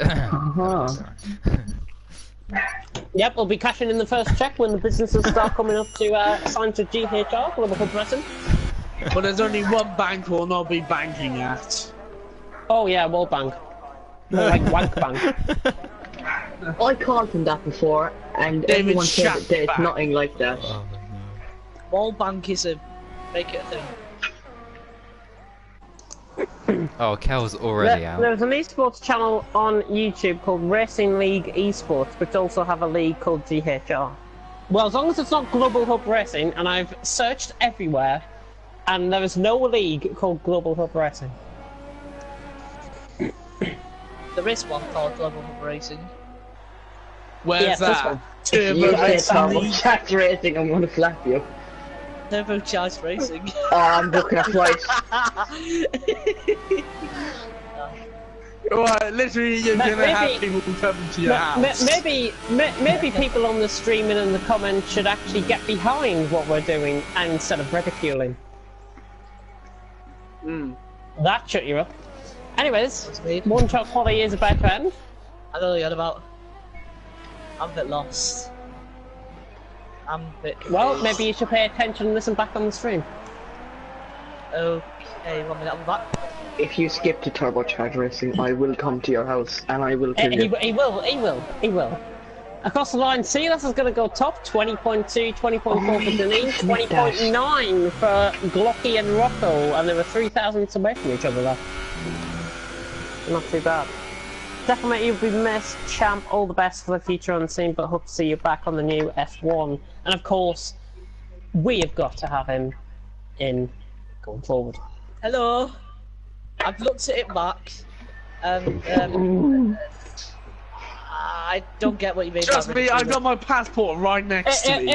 Yep, we'll be cashing in the first check when the businesses start coming up to sign to GHR, Global Hub Racing. But there's only one bank we'll not be banking at. Oh yeah, World Bank. More like Wank Bank. I called him that before, and David everyone said that there's Shackback. nothing like that. Wall bank is a make it a thing. Oh, Kel's already out. There's an esports channel on YouTube called Racing League Esports, which also have a league called GHR. Well, as long as it's not Global Hub Racing, and I've searched everywhere, and there is no league called Global Hub Racing. There is one called Global Hub Racing. Where's this that? one. Turbo Racing League. Chat racing, I'm gonna slap you. Turbocharged Racing. Oh, I'm booking a flight. Right, literally you're gonna have people coming to your house. Maybe people on the stream and in the comments should actually get behind what we're doing instead of ridiculing. That shut you up. Anyways, one shot quality is about to end. I don't know what about. I'm a bit lost. I'm a bit confused. Well, maybe you should pay attention and listen back on the stream. Okay, 1 minute, I'm back. If you skip to turbocharged racing, I will come to your house and I will kill you. He will. Across the line, Silas is going to go top, 20.2, 20.4 for Denise, 20.9 for Glocky and Rocco, and there were 3,000 away from each other there. Not too bad. Definitely you'll be missed, champ, all the best for the future on the scene, but hope to see you back on the new F1. And of course, we have got to have him in going forward. Hello. I've looked at it back, and I don't get what you mean. Trust me, I've got my passport right next to me.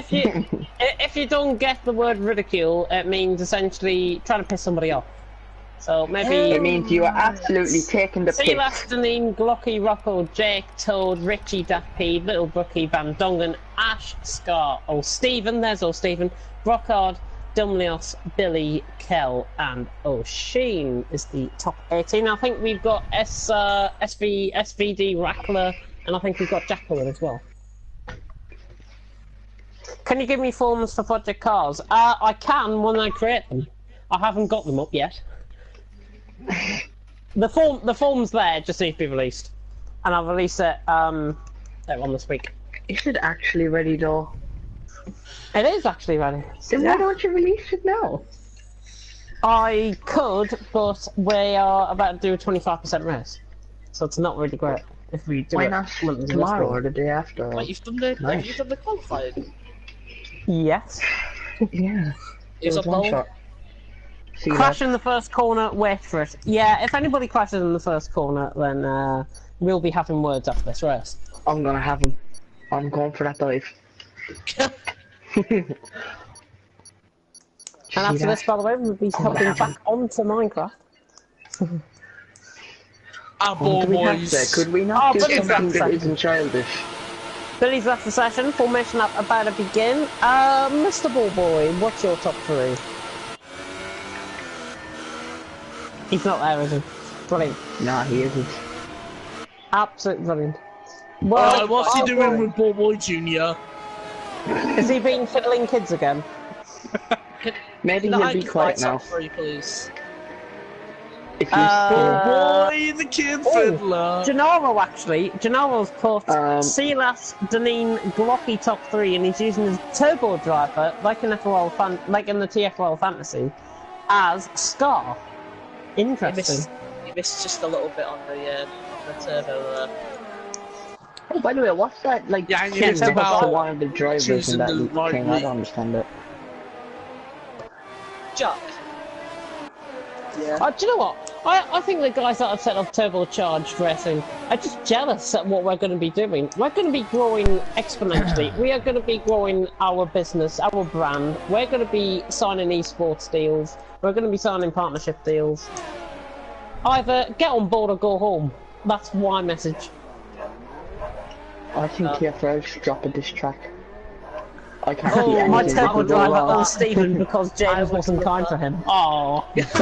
If you don't get the word ridicule, it means essentially trying to piss somebody off. So maybe It means you are absolutely taking the piss. Silas, Deneen, Glocky, Rocco, Jake, Toad, Richie, Daft P, Little Brookie, Van Dongen, Ash, Scar, Old Stephen, there's Old Stephen, Brockhard, Dumlios, Billy, Kel, and O'Sheen is the top 18. I think we've got SVD, Rackler, and I think we've got Jacqueline as well. Can you give me forms for Project Cars? I can when I create them. I haven't got them up yet. The form's there, just need to be released. And I'll release it later on this week. Is it actually ready though? It is actually ready. Then why don't you release it now? I could, but we are about to do a 25% race. So it's not really great if we do Why it. not when there's a tomorrow race. or the day after? Wait, you've done the Nice. have you done the qualifying? Yes. Yeah. It's It a was one pole. shot. See Crash that? in the first corner, wait for it. Yeah, if anybody crashes in the first corner, then we'll be having words after this race. I'm gonna have him. I'm going for that dive. And after this, by the way, we'll be hopping back onto Minecraft. Our What ball do we have boys. there? Could we not do Billy's something left that the isn't childish? Billy's left the session. Formation up about to begin. Mr. Ballboy, what's your top 3? He's not there, is he? Brilliant. Nah, he isn't. Absolutely brilliant. Well, What's he doing with Ball Boy Jr.? Is he being fiddling kids again? Maybe Can he'll I be get quiet my now. top 3, please? If you Uh, Boy, the kid Oh, fiddler. Gennaro actually. Gennaro's put Um, Deneen, Glocky top 3, and he's using his turbo driver, like in like in the TFL Fantasy, as Scar. Interesting. You missed just a little bit on the turbo there. oh, by the way, what's that like? Yeah, and you thing missed next about to one of the drivers choosing in that the Luke right thing. I lead. don't understand it. Jack. Yeah. Do you know what? I think the guys that have set up turbocharged racing are just jealous at what we're going to be doing. We're going to be growing exponentially. We are going to be growing our business, our brand. We're going to be signing esports deals. We're going to be signing partnership deals. Either get on board or go home. That's my message. I think TFL should drop a diss track. I can't see Oh, my anything turbo that could go driver wrong. on Stephen because James wasn't kind to him. Oh. Who's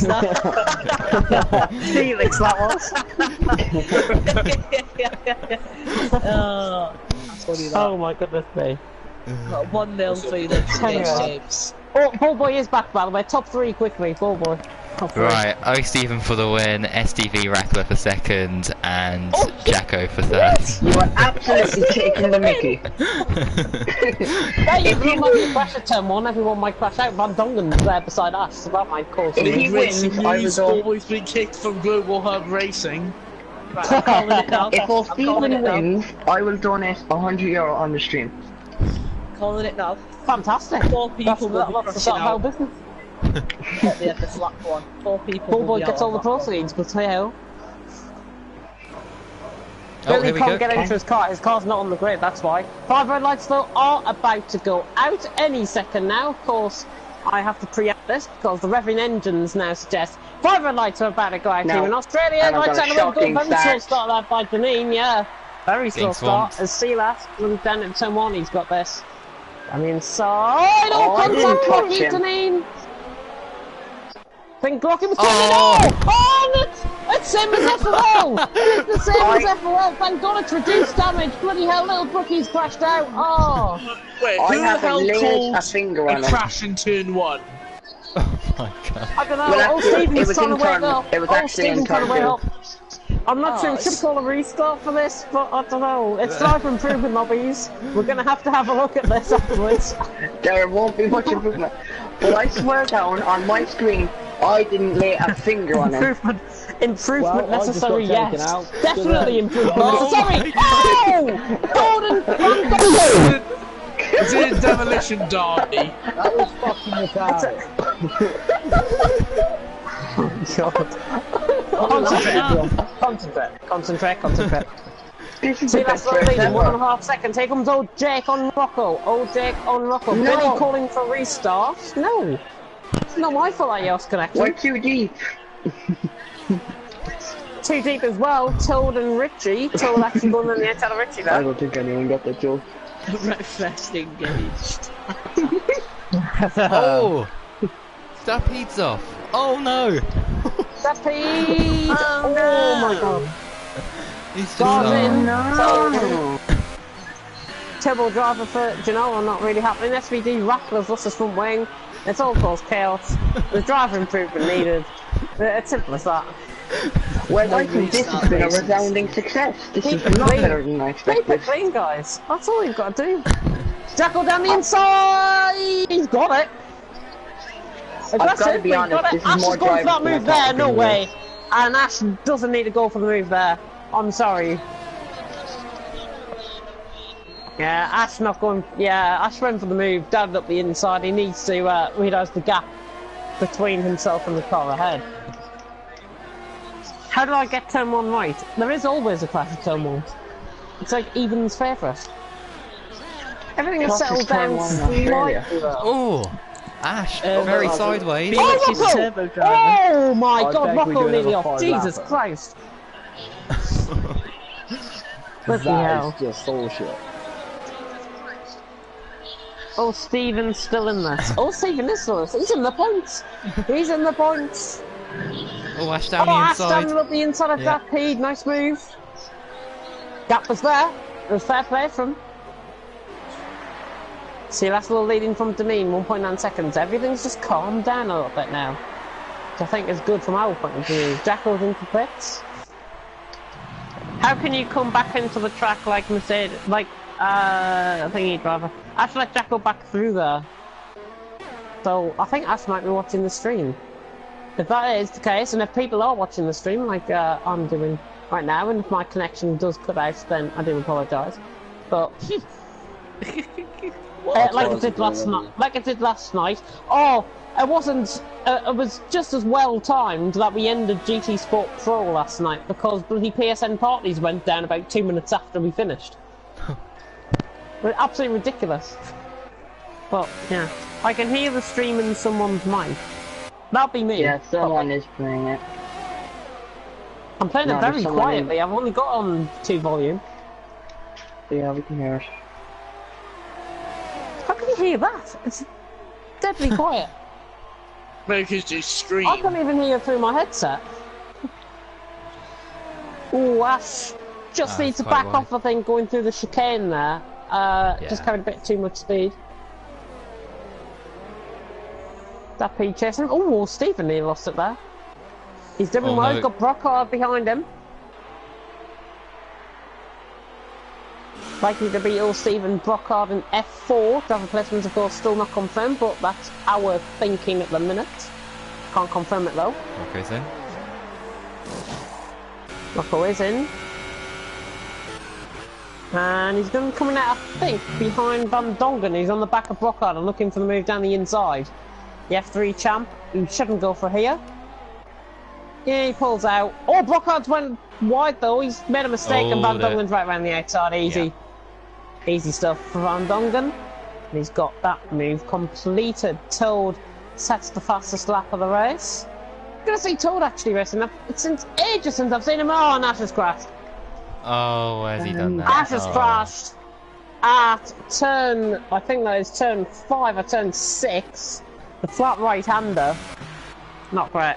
that? Felix, that was. That's funny, that. Oh my goodness me. Got 1-0 Felix against James. Oh, Ballboy is back, by the way. Top 3 quickly, Ballboy. Top 3. Right, O Stephen for the win, SDV Rackler for second, and Jacko for third. You are absolutely taking the mickey. Hey, everyone might be crash at turn 1, everyone might crash out. Van Dongen's there beside us, so that might cause If some... he wins, I He's was all. always been kicked from Global Hub Racing. Right, I'm calling it now. If all I'm calling Stephen it now. wins, I will donate €100 on the stream. Calling it now. Fantastic. 4 people will be That's the crashing start of our out. business. Yeah, the flat one. 4 people will Ballboy be gets out all the on that one. proceeds, but hey ho. Oh, Billy here we can't go. get into his car. His car's not on the grid, that's why. 5 red lights, though, are about to go out any second now. Of course, I have to preempt this because the revving engines now suggest 5 red lights are about to go out No. here in Australia. And I've Lights got a out of the shocking very slow start. start that by Deneen, yeah. Very slow Getting start. swamped. As Silas runs down at turn 1, he's got this. On the inside. Oh, I didn't contact touch Glocky, him. Deneen. I think Glocky was coming Oh! it's same as FRL! It's the same as FRL! Thank God it's reduced damage! Bloody hell, little Brookie's crashed out! Oh! Wait, I who the haven't hell laid called a finger on a it. crash in turn 1? Oh my god. I don't know, Well, old actually, Stephen's it was trying to in wake turn- up! it was Old actually in Stephen's trying to wake turn up! I'm not sure we should call a restart for this, but I don't know. It's driver improvement lobbies. We're gonna have to have a look at this afterwards. There won't be much improvement. But I swear down, on my screen, I didn't lay a finger on it. Improvement Well, I just necessary, got taken yes. out. Definitely improvement Oh necessary! my Oh! Gordon! It's in Demolition Derby. That was fucking the Concentrate. This is See, the that's best not race leading, ever. 1.5 seconds. Here comes old Jake on Rocco. Old Jake on Rocco. No. Billy calling for restart. No. It's not my fault I lost connection. We're too deep. Too deep as well. Toad and Richie. Toad actually going on the outside of Richie I there. don't think anyone got that joke. Breakfast engaged. Oh! Stapede's off. Oh no! Stampede! Oh my god. He's just Stars in. No. Turbo driver for Gennaro not really happening. SVD Rackler's lost his front wing. It's all caused chaos. The driver improvement needed. It's simple as that. Well, I think this has been a resounding success. This is not better than I Keep it expected. clean, guys. That's all you've got to do. Jackal down the inside! He's got it! I've got to be honest, this is Ash more is going for driving that than I move thought there, it no was. way. And Ash doesn't need to go for the move there. I'm sorry. Yeah, Ash not going. Yeah, Ash went for the move, dabbed up the inside. He needs to realise the gap between himself and the car ahead. How did I get turn 1 right? There is always a crash at turn 1. It's like evens fair for us. Everything has Plus settled it's turn down 1 in Australia. slightly though. Oh! Ash, very sideways. Felix is a turbo driver. Oh my I god, beg we Rocco do nearly another off. 5 Jesus lapper. Christ. Bloody hell. That is just bullshit. Oh, Stephen's still in this. Oh, Stephen is still in this. He's in the points. He's in the points. Oh, Ash down Oh, the Ash inside. standing up the inside of Yeah. that Pete. Nice move. Gap was there. It was fair play from him. See, that's a little leading from Deneen, 1.9 seconds. Everything's just calmed down a little bit now. Which I think is good from our point of view. Jackal's into pits. How can you come back into the track like Mercedes, like, thingy driver? Ash let Jackal back through there. So, I think Ash might be watching the stream. If that is the case, and if people are watching the stream, like I'm doing right now, and if my connection does cut out, then I do apologise. But like I did last night. Oh, it wasn't. It was just as well timed that we ended GT Sport Pro last night because bloody PSN parties went down about 2 minutes after we finished. Absolutely ridiculous. But yeah, I can hear the stream in someone's mic. That'd be me. Yeah, someone is playing it. I'm playing No, it there's very someone quietly. I've only got on 2 volume. Yeah, we can hear it. How can you hear that? It's deadly quiet. Because you scream. I can't even hear through my headset. Ooh, Ash just needs to quite back wide. off, I think, going through the chicane there. Just carried a bit too much speed. That P chasing him. Oh, Stephen nearly lost it there. He's doing Oh, well, no. he's got Brockhard behind him. Likely to be all Stephen Brockhard in F4. Driver placements, of course, still not confirmed, but that's our thinking at the minute. Can't confirm it though. Okay, so. Rocco is in. And he's going to be coming out, I think, behind Van Dongen. He's on the back of Brockhard and looking for the move down the inside. The F3 champ, who shouldn't go for here. Yeah, he pulls out. Oh, Brockhard's went wide though. He's made a mistake and Van Dongen's right around the outside. Easy. Easy stuff for Van Dongen. And he's got that move completed. Toad sets the fastest lap of the race. I'm going to see Toad actually racing. It's since ages since I've seen him. Oh, and Ash has crashed. Oh, where's he done that? Ash has Oh. crashed at turn, I think that is turn 5 or turn 6. The flat right-hander. Not great.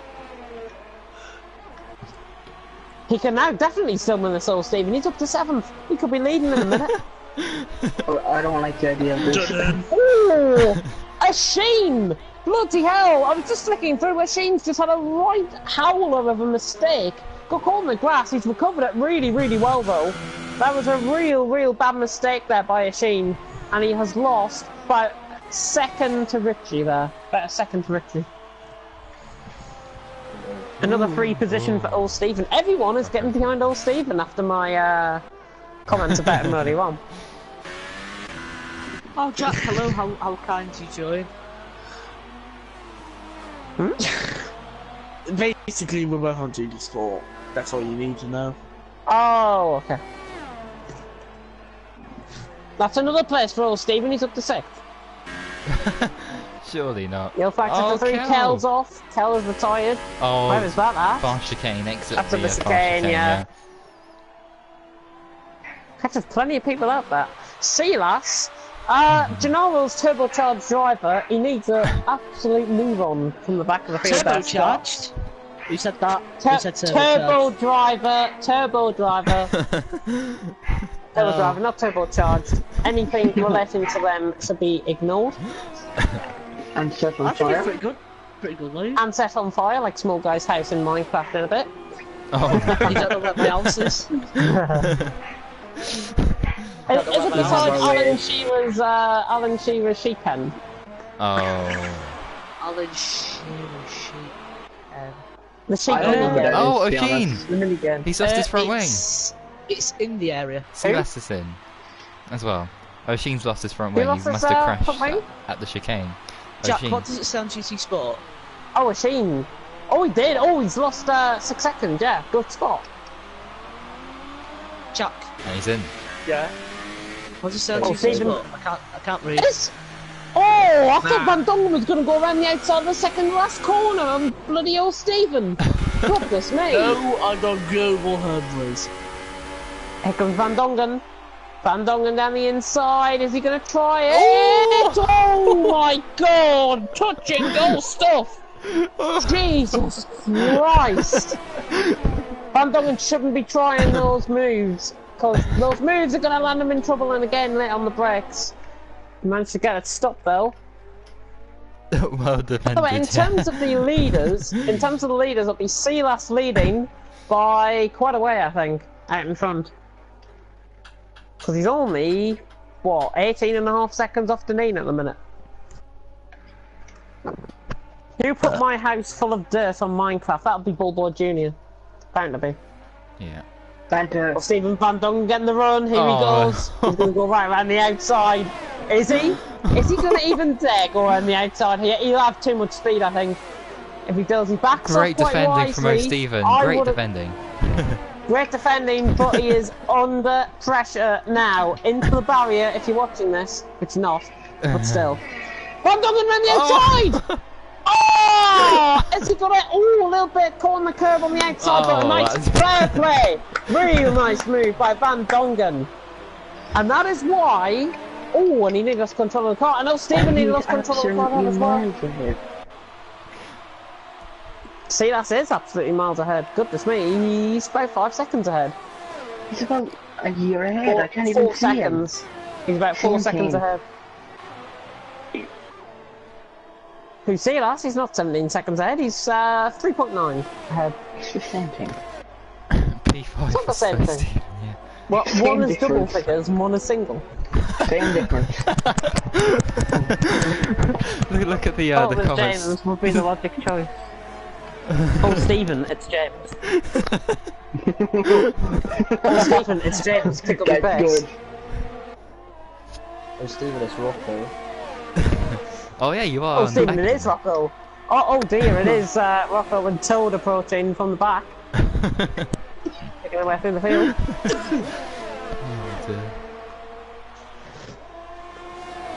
He can now definitely still win this all, Stephen. He's up to 7th. He could be leading in a minute. Oh, I don't like the idea of this. Ooh, a Sheen! Bloody hell! I was just flicking through. A Sheen's just had a right howler of a mistake. Got caught in the grass. He's recovered it really, really well though. That was a real bad mistake there by a Sheen, and he has lost by second to Richie there. About a second to Richie. Another free position for old Stephen. Everyone is getting behind old Stephen after my comments about him earlier on. Oh, Jack, hello, how kind you join. Basically, we're both on GD Sport. That's all you need to know. Oh, okay. That's another place for old Stephen. He's up to 6th. Surely not. You'll factor Oh, the 3 Kel. Kel's off. Kel is retired. Oh, Where is that at? fast chicane, exit After the fast chicane, yeah. Catches plenty of people out there. Silas, Gennaro's turbocharged driver, he needs an absolute move on from the back of the field. Turbocharged? Who said that? Who said Turbo turbocharged? driver, turbo driver. Turbo driver, not turbocharged. Anything relating to them should be ignored. And set on I think it's fire. pretty good. Pretty good, Lee. And set on fire like Small Guy's house in Minecraft in a bit. Oh, You don't know where my house is. Is it beside Alan Shearer's sheep pen? oh. Alan Shearer sheep. The sheep I don't know where pen? that Oh, is, to be O'Sheen! honest. The minigun. He's lost his front wing. It's in the area. Silas in as well. O'Sheen's lost his front He wing. lost He his, must have front crashed wing? at the chicane. Jack, O'Sheen. what does it say on GT Sport? Oh, a Sheen. Oh, he did. Oh, he's lost 6 seconds. Yeah, good spot. Jack, And he's in. Yeah. what does it say on Oh, GT Stephen. Sport? I can't read. Yes. Oh, Oh, I thought Van Dongen was going to go around the outside of the second last corner on bloody old Stephen. Goodness me. No, I got global hurdles. Here comes Van Dongen. Van Dongen down the inside. Is he going to try it? Oh my god! Touch and go stuff! Jesus Christ! Van Dongen shouldn't be trying those moves, because those moves are going to land him in trouble and again late on the brakes. He managed to get it stopped though. Well defended. In terms of the leaders, it'll be Silas leading by quite a way, I think, out in front. Because he's only, what, 18.5 seconds off Deneen at the minute. Who put my house full of dirt on Minecraft? That'll be Bulldog Jr. Bound to be. Yeah. Well, Stephen Van Dongen getting the run. Here he goes. He's going to go right around the outside. Is he? Is he going to even dare go around the outside here? He'll have too much speed, I think. If he does, he backs Great up quite defending wisely. from O'Stephen. Great defending. Great defending, but he is under pressure now. Into the barrier, if you're watching this, which you're not, but still. Van Dongen around the outside! Oh! Has he got it? Oh, a little bit caught on the curb on the outside, but a nice fair play. Real nice move by Van Dongen. And that is why... Oh, and he nearly lost control of the car. I know Stephen nearly lost control of the car as well. See, that is absolutely miles ahead. Goodness me, he's about 5 seconds ahead. He's about a year ahead. I can't even see him. He's about 4 seconds ahead. Who see us? He's not 17 seconds ahead. He's 3.9 ahead. It's the same thing. P5. It's not the same thing. Stephen, yeah. Well, one is double figures and one is single. Same difference. look at the comments. James would be the logic choice. Oh, Stephen, it's James. Oh, Stephen, it's James. Pick up the pace. Oh, Stephen, it's Rocco. Oh yeah, you are. Oh, Stephen, it is Rocco. Oh dear, it is Rocco and Toad approaching from the back. Taking away through the field. Oh, dear.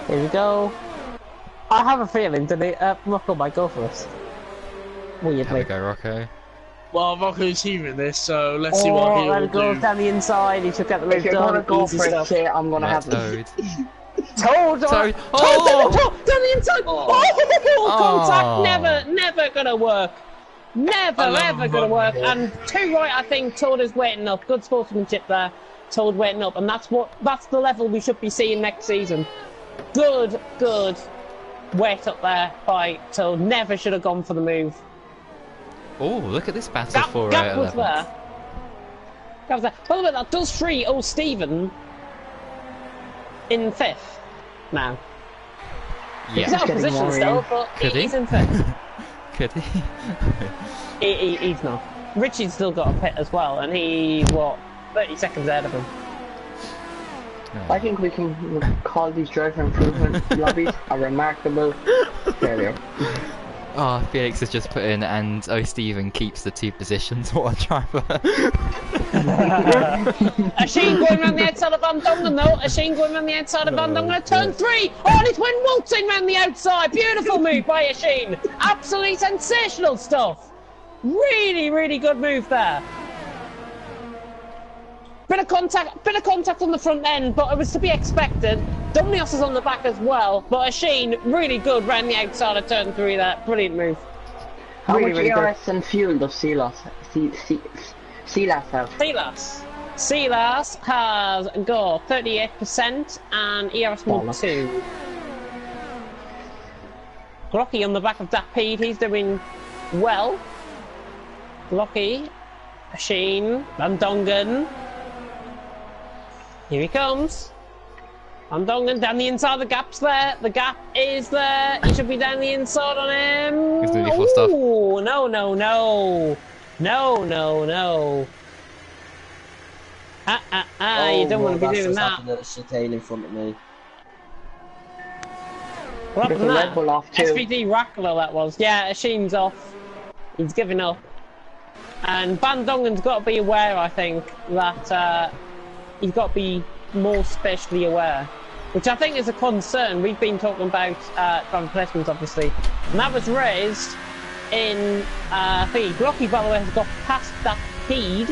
Here we go. I have a feeling that Rocco might go for us. Weirdly. Have a go, Rocco. Well, Rocco's hearing this, so let's see what he will do. Goes down the inside. He should get the move done. If you're gonna go for it, I'm gonna have Toad. Toad! Toad! Oh! Toad down the inside! Oh! Contact! Never gonna work. Never ever gonna work. And too right, I think Toad is waiting up. Good sportsmanship there. Toad waiting up, and that's the level we should be seeing next season. Good wait up there by Toad. Never should have gone for the move. Oh, look at this battle for Gap was 11th. there. Gap was there. By the way, that does free old Stephen in 5th now. Yeah. He's out of position still, but he's in 5th. Could he? He's not. Richie's still got a pit as well, and he's, what, 30 seconds ahead of him. I think we can call these driver improvement lobbies a remarkable failure. Oh, Felix has just put in, and Stephen keeps the 2 positions. What a driver. Asheen going around the outside of Van Dongen though. Asheen going around the outside of Van Dongen at turn 3. Oh, and it's went waltzing around the outside. Beautiful move by Asheen. Absolutely sensational stuff. Really good move there. Bit of contact on the front end, but it was to be expected. Domnios is on the back as well, but Asheen really good round the outside of turn 3 there. Brilliant move. How much ERS and fuel does Silas have? Silas has got 38% and ERS mod 2. Glocky on the back of that Pete, he's doing well. Glocky, Asheen, Van Dongen. Here he comes. Van Dongen down the inside, the gap's there. The gap is there. He should be down the inside on him. He's doing full stuff. No. You don't want to be doing that. That's just chicane in front of me. What happened to that? SVD Rackler that was. Yeah, Asheen's off. He's giving up. And Van Dongen's got to be aware, I think, that he's got to be more specially aware which I think is a concern. We've been talking about driver placements, obviously, and that was raised in thingy. Glocky, by the way, has got past that peed,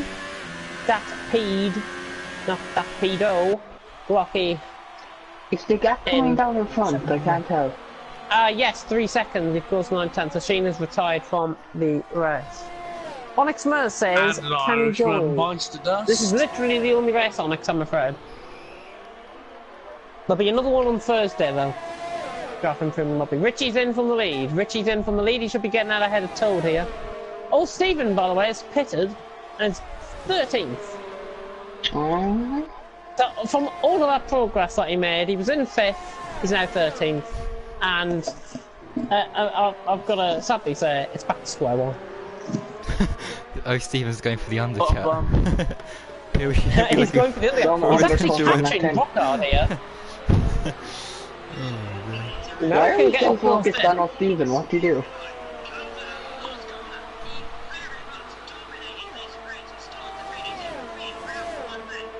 not that pedo. Glocky. Is the gap coming down in front? I can't tell. Yes, 3 seconds. It goes 9/10. So Sheen is retired from the race. Onyx Mer says, And "Can you Irishman join?" bites the dust. This is literally the only race, Onyx, I'm afraid. There'll be another one on Thursday, though. Dropping from the lobby. Richie's in from the lead. Richie's in from the lead. He should be getting out ahead of Toad here. Oh, Stephen, by the way, is pitted and is 13th. So, from all of that progress that he made, he was in 5th, he's now 13th. And I've got to sadly say, it's back to square one. Oh, Stephen's going for the undercut. He's going for the undercut. He's actually catching Rockard here. Why are you so focused on Steven? What do you do?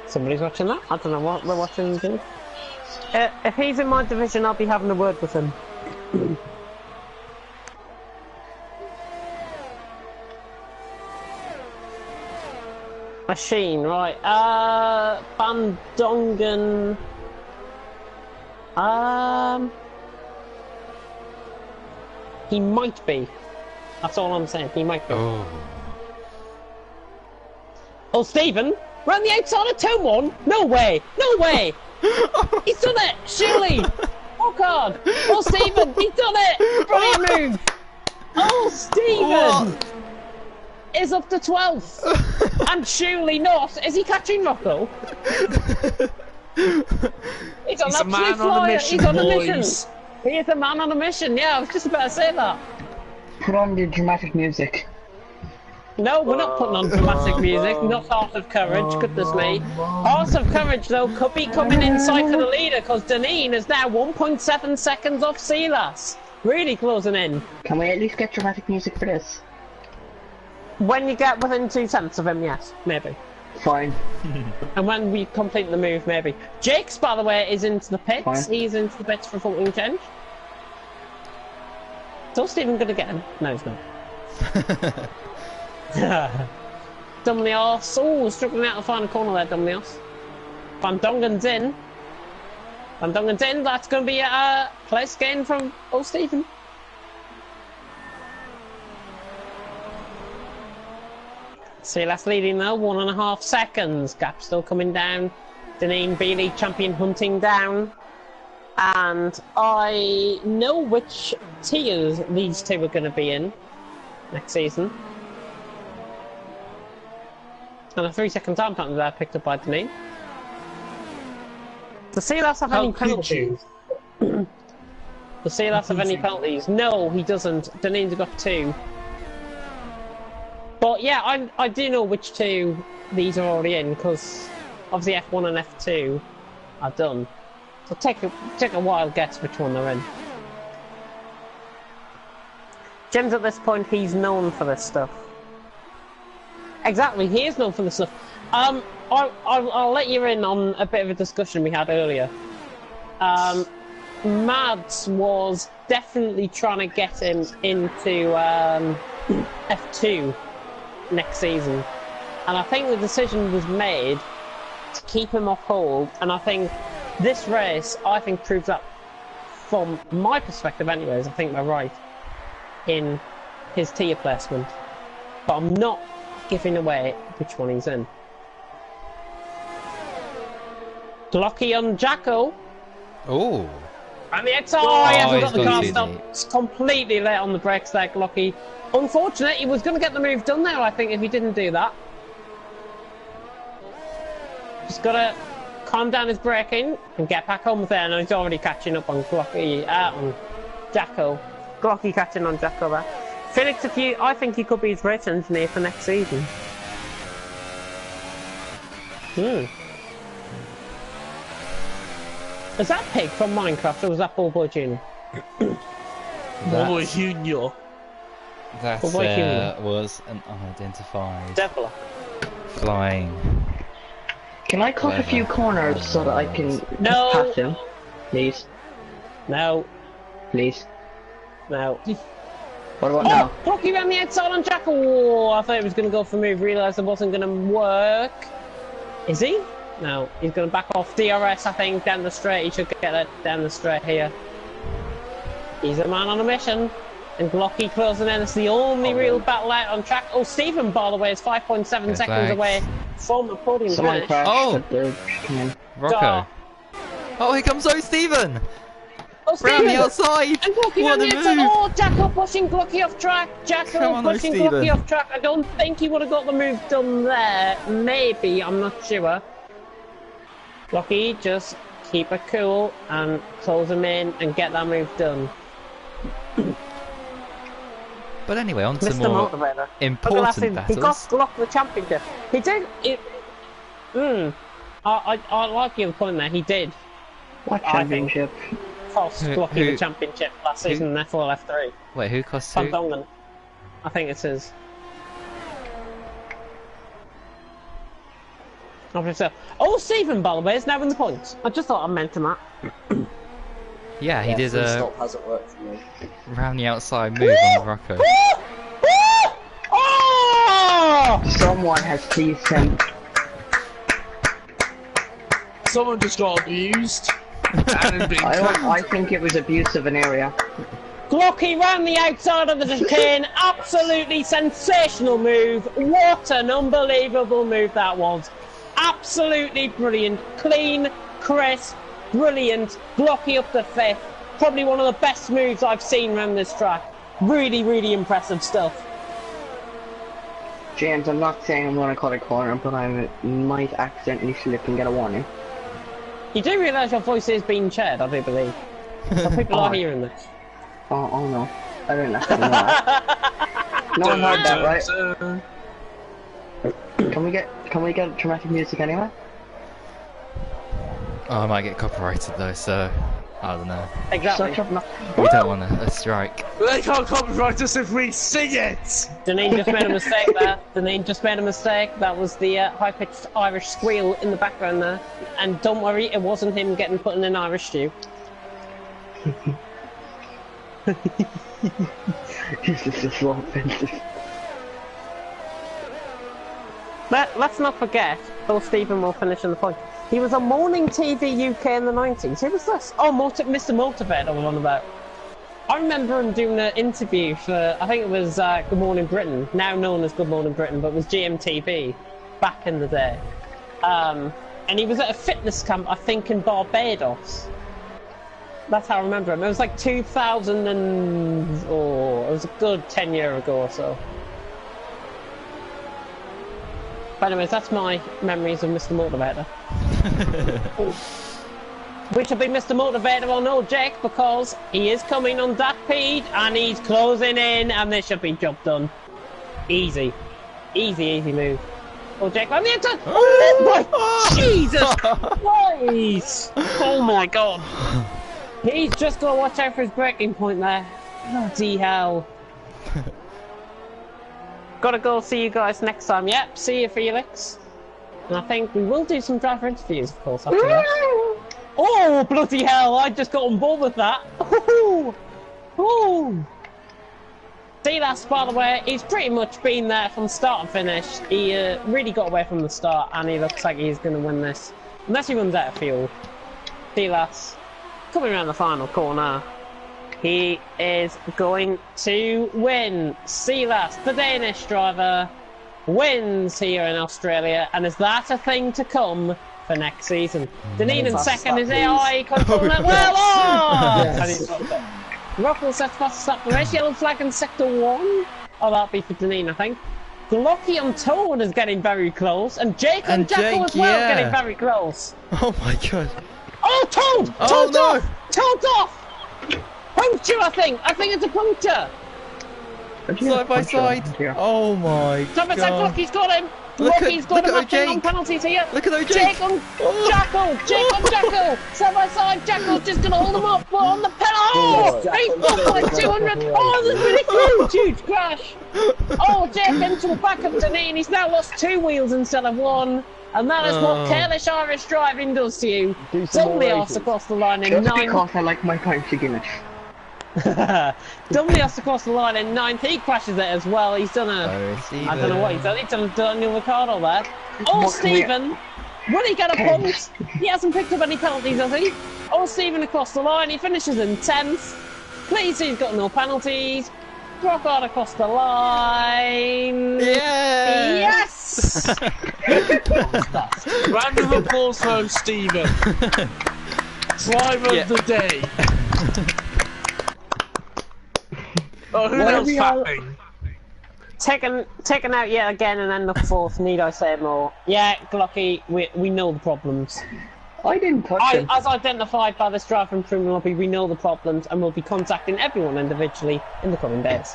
Somebody's watching that? I don't know what they're watching. If he's in my division, I'll be having a word with him. Machine, right. Bandongan. He might be. That's all I'm saying. He might be. Oh, Stephen! Round the outside of turn 1? No way! No way! He's done it! Surely! Oh God! Oh, Stephen! He's done it! Brilliant move! Oh, Stephen! Is up to 12th! And surely not! Is he catching Rocco? He's on a man on a mission, He's on a boys. mission! He is a man on a mission, yeah, I was just about to say that. Put on the dramatic music. No, we're not putting on dramatic music, not Heart of Courage, goodness me. Heart of Courage, though, could be coming in sight of the leader, because Deneen is now 1.7 seconds off Silas. Really closing in. Can we at least get dramatic music for this? When you get within 2/10 of him, yes, maybe. Fine. And when we complete the move, maybe. Jake's, by the way, is into the pits. Fine. He's into the pits for a full change. So Stephen gonna get him? No, he's not. Dumnios. Oh, struggling out the final corner there, Dumnios. Van Dongen's in. Van Dongen's in. That's going to be a place gain from old Stephen. Silas leading though, 1.5 seconds. Gap still coming down. Deneen Bealey champion hunting down. And I know which tiers these two are going to be in next season. And a 3-second time penalty there picked up by Deneen. Does Silas have any penalties? Does Silas have any penalties? No, he doesn't. Deneen's got 2. But yeah, I do know which 2 these are already in, because obviously F1 and F2 are done. So take a wild guess which one they're in. Jim's at this point, he's known for this stuff. Exactly, he is known for this stuff. I'll let you in on a bit of a discussion we had earlier. Mads was definitely trying to get him into F2 next season. And I think the decision was made to keep him off hold, and I think this race, proves that, from my perspective anyways, I think they're right in his tier placement. But I'm not giving away which one he's in. Glocky on Jacko. Oh. And the XR, he hasn't got the car too stop. deep. It's completely late on the brakes there, Glocky. Unfortunate, he was going to get the move done there, I think, if he didn't do that. Just got to calm down his braking and get back home there. And he's already catching up on Glocky, on Jacko. Glocky catching on Jacko there. Felix, I think he could be his race engineer for next season. Is that Pig from Minecraft, or was that Ballboy Jr.? Ballboy Jr. That was an unidentified Devil. flying. Can I cut a few corners so that I can No. pass him? Please. No. Please. No. What about now? Rocky ran the outside on Jackal. Oh, I thought he was going to go for a move, realised it wasn't going to work. Is he? No, he's going to back off DRS, I think, down the straight. He should get it down the straight here. He's a man on a mission. And Glocky closing in. It's the only real battle out on track. Oh, Stephen, by the way, is 5.7 seconds away from the podium Someone finish. crashed. Oh! Rocco. Oh, here comes Stephen! Oh, Round the outside! And Glocky What on a the outside. move! Oh, Jackal pushing Glocky off track. Jackal Come on, pushing Stephen. Glocky off track. I don't think he would have got the move done there. Maybe, I'm not sure. Glocky, just keep it cool and close him in and get that move done. But anyway, on to Mr. more Motivator. important He battles. got Glock the championship. He did. I like your point there. He did. What I think. championship? Cost Glocky who- the championship last season in F4 F3. Wait, who cost who? Fantongen. I think it is. Oh, Stephen, by the way, is now in the points. I just thought I mentioned that. Yeah, he did full a stop hasn't worked for me. round the outside move on Rocco. Oh! Someone has seized him. Someone just got abused. And been I think it was abuse of an area. Glocky round the outside of the chicane. Absolutely sensational move. What an unbelievable move that was. Absolutely brilliant. Clean, crisp, brilliant. Glocky up to 5th. Probably one of the best moves I've seen around this track. Really, really impressive stuff. James, I'm not saying I'm going to cut a corner, but I might accidentally slip and get a warning. You do realise your voice is being shared, I do believe. So people are hearing this. Oh no. I didn't actually know that. No one heard that, right? Can we get dramatic music anyway? Oh, I might get copyrighted though, so I don't know. Exactly. Such a We don't want a strike. They can't copyright us if we sing it! Janine just made a mistake there. Janine just made a mistake. That was the high-pitched Irish squeal in the background there. And don't worry, it wasn't him getting put in an Irish stew. This is just so offensive. Let's not forget, Bill Stephen will finish in the point. He was on Morning TV UK in the 90s. Who was this? Oh, Mr. Motivator was on about. I remember him doing an interview for, I think it was Good Morning Britain, now known as Good Morning Britain, but it was GMTV back in the day. And he was at a fitness camp, I think, in Barbados. That's how I remember him. It was like 2000 and... Oh, it was a good 10 years ago or so. But anyways, that's my memories of Mr. Motivator. Which will be Mr. Motivator on Old Jake, because he is coming on that speed and he's closing in and this should be job done. Easy. Easy move. Old Jake on the inside. Oh my Jesus Christ! Oh my god. He's just got to watch out for his breaking point there. Bloody hell. Gotta go see you guys next time. Yep, see you, Felix. And I think we will do some driver interviews, of course, after that. Oh, bloody hell, I just got on board with that. Ooh. Ooh. See, that's, by the way, he's pretty much been there from start to finish. He really got away from the start, and he looks like he's going to win this. Unless he runs out of fuel. Silas, coming around the final corner. He is going to win. Silas, the Danish driver, wins here in Australia, and is that a thing to come for next season? Deneen in second, is AI controlling it well on! Ruffle sets fast start for race, yellow flag in sector 1. Oh, that'll be for Deneen, I think. Glocky on Toad is getting very close, and Jake on Jackal as well getting very close. Oh my god. Oh, Toad! Oh, Toad's no. off! Toad's off! Puncture, I think! I think it's a puncture! Side by side. Oh my god. Side by side, Glocky's got him! Look Glocky's got him, I at think, on Jake. penalties here! Look at Jake. Jake on Jackal! Jake on Jackal! Side by side, Jackal's just gonna hold him up, but on the penalty! Oh! He's got like 200! Oh, there's been a huge crash! Oh, Jake into the back of Deneen, he's now lost 2 wheels instead of 1. And that is what careless Irish driving does to you. Do some more Dumbly off races. across the line in Just ninth. because I like my time to Guinness. Dumbly off across the line in ninth. He crashes it as well. He's done a... I don't know what he's done. He's done a Daniel Ricciardo there. Oh, What can we- Stephen! Will he get a point? He hasn't picked up any penalties, has he? Oh, Stephen across the line. He finishes in 10th. Please, he's got no penalties. Rockhard across the line. Yes! Yes! Round of applause for Stephen. Driver of the day. Oh, who What are else we all- fapping? Taken out yet again and end up fourth. Need I say more? Yeah, Glocky, we know the problems. I didn't touch him. As identified by this driver improvement lobby, we know the problems and we'll be contacting everyone individually in the coming days.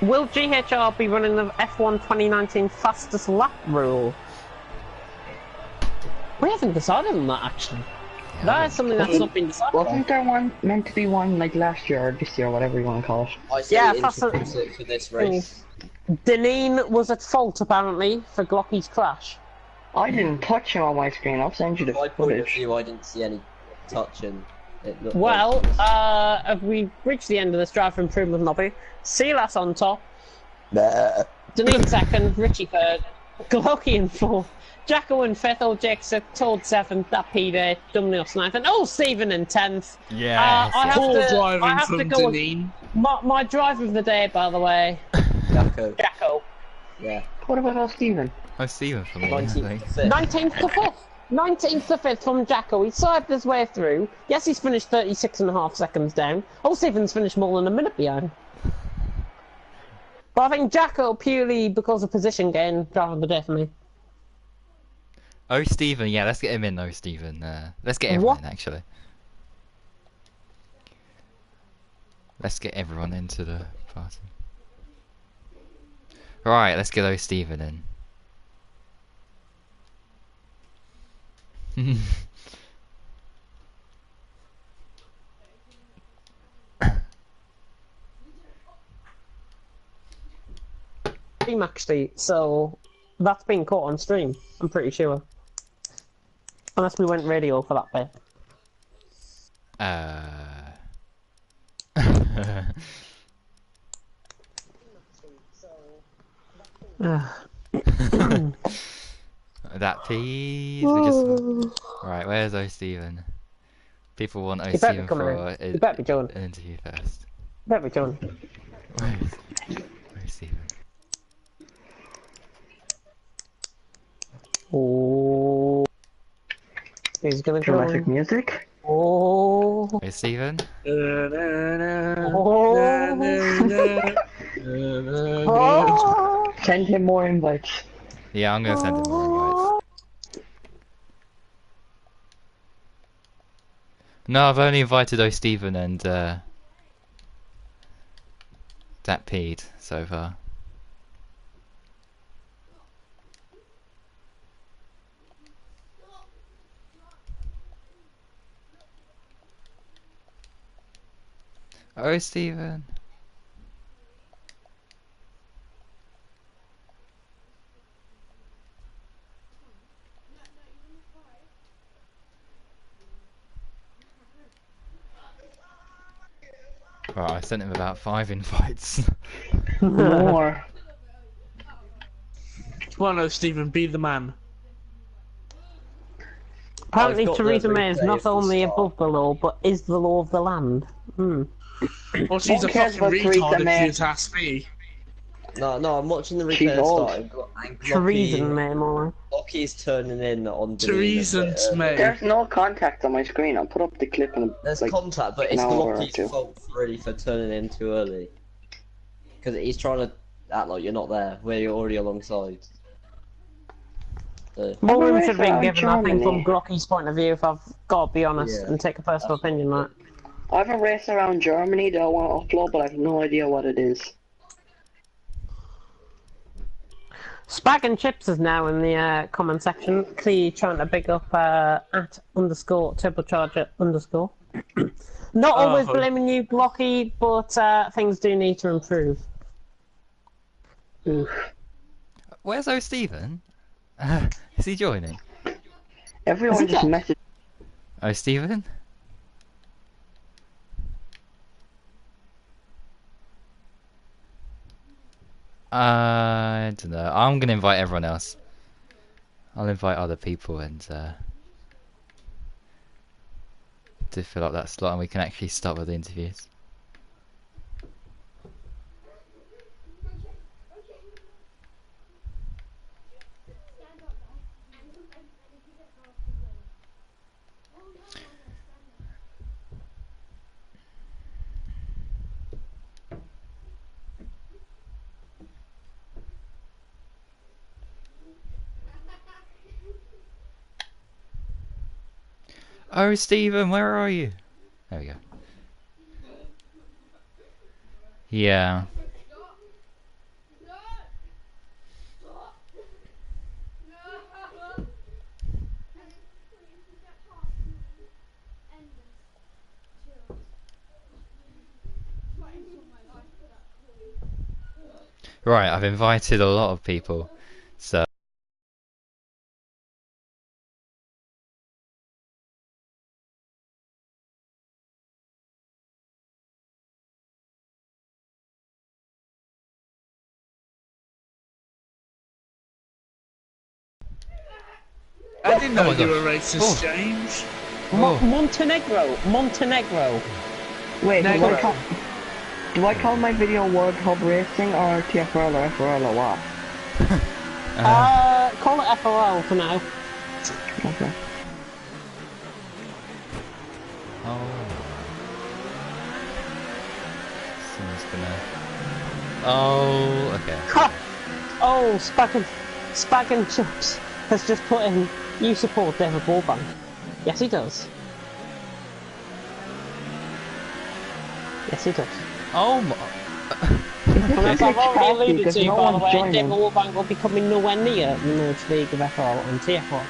Will GHR be running the F1 2019 fastest lap rule? We haven't decided on that actually. That is something that's not been decided on. Wasn't there one meant to be one like last year or this year, whatever you want to call it? I say Yeah, introduce it for this race. Deneen was at fault apparently for Glocky's crash. I didn't touch him on my screen. I'll send you the My point of footage. view, I didn't see any touching. It looked Well, have we reached the end of this driver improvement lobby? Silas on top, Nah. Deneen second, Richie third, Glocky in fourth, Jacko in fifth, Old Jake's Toad seventh, that P-Day, Dumnios ninth, and oh, Stephen in 10th. Yes. I have Poor to, I driving have to from go. Deneen. My driver of the day, by the way, Jacko. Jacko. Yeah. What about Stephen? Oh, Stephen for me. I 19th think. to 5th. 19th to 5th. 19th to 5th from Jacko. He swiped his way through. Yes, he's finished 36.5 seconds down. Oh, Stephen's finished more than a minute behind. But I think Jacko, purely because of position gain, driver of the day for me. Oh, Stephen. Yeah, let's get him in, though, Stephen. Let's get everyone What? in, actually. Let's get everyone into the party. Right, let's get O Stephen in. Stream actually, so that's been caught on stream, I'm pretty sure. Unless we went radio for that bit. That please. We just... Right, where's O Stephen? People want O He better be Stephen coming for in. He better be joining. an interview first. Better be joining. Where's Stephen? Oh, he's gonna Dramatic join. music. Oh, Where's Stephen? oh. Send him more invites. Yeah, I'm gonna send him more invites. No, I've only invited O Stephen and that Pete so far. Oh, Stephen. Right, I sent him about 5 invites. More. Come on, Stephen, be the man. Apparently, I've got the Theresa May is replay not if we only start. above the law, but is the law of the land. Well, she's Who a cares fucking about Theresa retard if May? you'd ask me. No, I'm watching the She's replay old. starting. And Treason, May, more. Glocky's turning in on Deneen a Treason bit to early. me. There's no contact on my screen. I'll put up the clip and There's like, contact, but it's an hour or Glocky's two. fault really for turning in too early. Because he's trying to act like you're not there, where you're already alongside. So, More room Alright, should have been so given, I think, from Germany. Glocky's point of view, if I've got to be honest Yeah. and take a personal opinion on it. I have a race around Germany that I want to upload, but I have no idea what it is. Spag and Chips is now in the comment section. Clearly trying to big up at underscore turbocharger underscore. Not always Oh. blaming you, Glocky, but things do need to improve. Oof. Where's O Stephen? Is he joining? Everyone just messaged. Oh, Stephen? I don't know. I'm gonna invite everyone else. I'll invite other people and to fill up that slot, and we can actually start with the interviews. Oh, Stephen, where are you? There we go. Yeah. Right, I've invited a lot of people, so... I didn't know my you gosh. were racist, James. Montenegro. Wait, Negro. do I call my video World Hub Racing or TFRL or FRL or what? Call it FRL for now. Okay. Oh. Someone's gonna... Oh, okay. Ha! Oh, Spag and Chucks has just put in, you support David Broadband. Yes, he does. Yes, he does. Oh my... And as I've already alluded because to, no by the one's way, joining. David Broadband will be coming nowhere near the North League of FRL and TFL.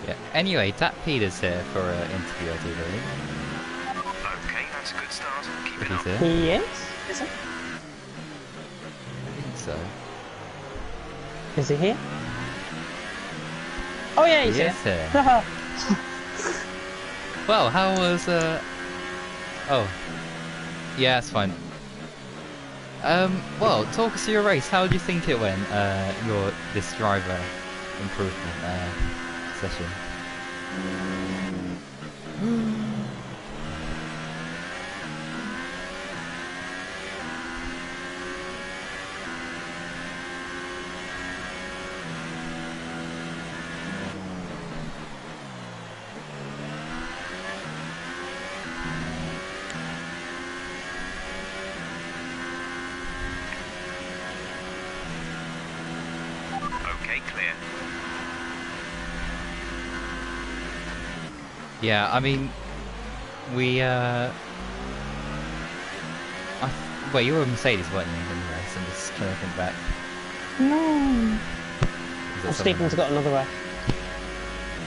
Yeah. Anyway, Dat Peter's here for an interview, I do believe. Okay, that's a good start. Keep If it he's up. here. He is? Is he? I think so. Is he here? Oh yeah, he's He here. is here. Haha. Well, how was Oh, yeah, it's fine. Well, talk us through your race. How do you think it went? This driver improvement session. Okay, clear. Yeah, I mean, we wait, you were a Mercedes, weren't you? Anyway, so I'm just trying to think back. No, Was that Well, someone Stephen's else? got another way.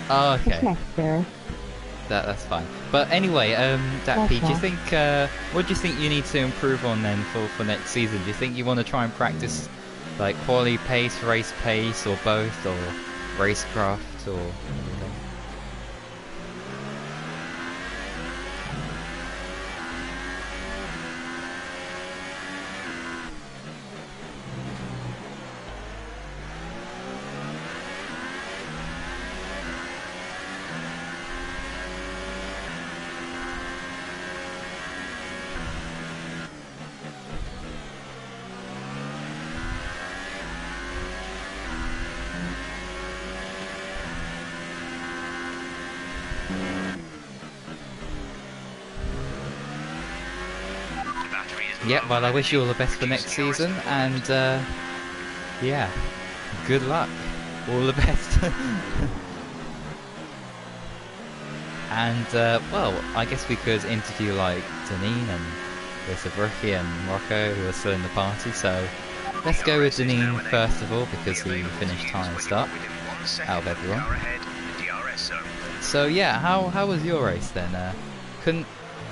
Oh, that's okay. not fair. That's fine. But anyway, Dat P, do you think what do you think you need to improve on then for next season? Do you think you want to try and practice like quali pace, race pace, or both, or racecraft, or anything? The battery is Yeah, low well, I on wish you all the energy. best for next Reducing season, RSO. and yeah, good luck. All the best. And well, I guess we could interview like Deneen and Ricky and Rocco, who are still in the party. So let's go with DRS is now Deneen enabled. first of all, because Be he available to finished use tying when start you're within 1 second out of of the everyone. car ahead in the DRS zone. So yeah, how was your race then? Couldn't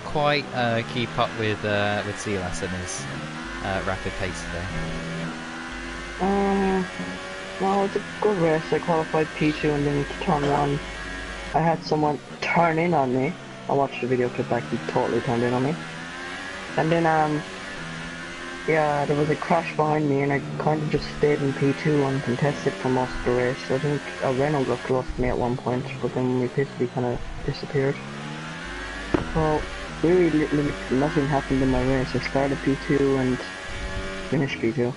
quite keep up with Silas and his rapid pace today? No, it was a good race. I qualified P2 and then into turn 1. I had someone turn in on me. I watched the video clip back, he totally turned in on me. And then, yeah, there was a crash behind me and I kind of just stayed in P2 uncontested for most of the race. I think a Renault got close to me at one point, but then when we pitted, he kind of disappeared. So, really literally nothing happened in my race. I started P2 and finished P2.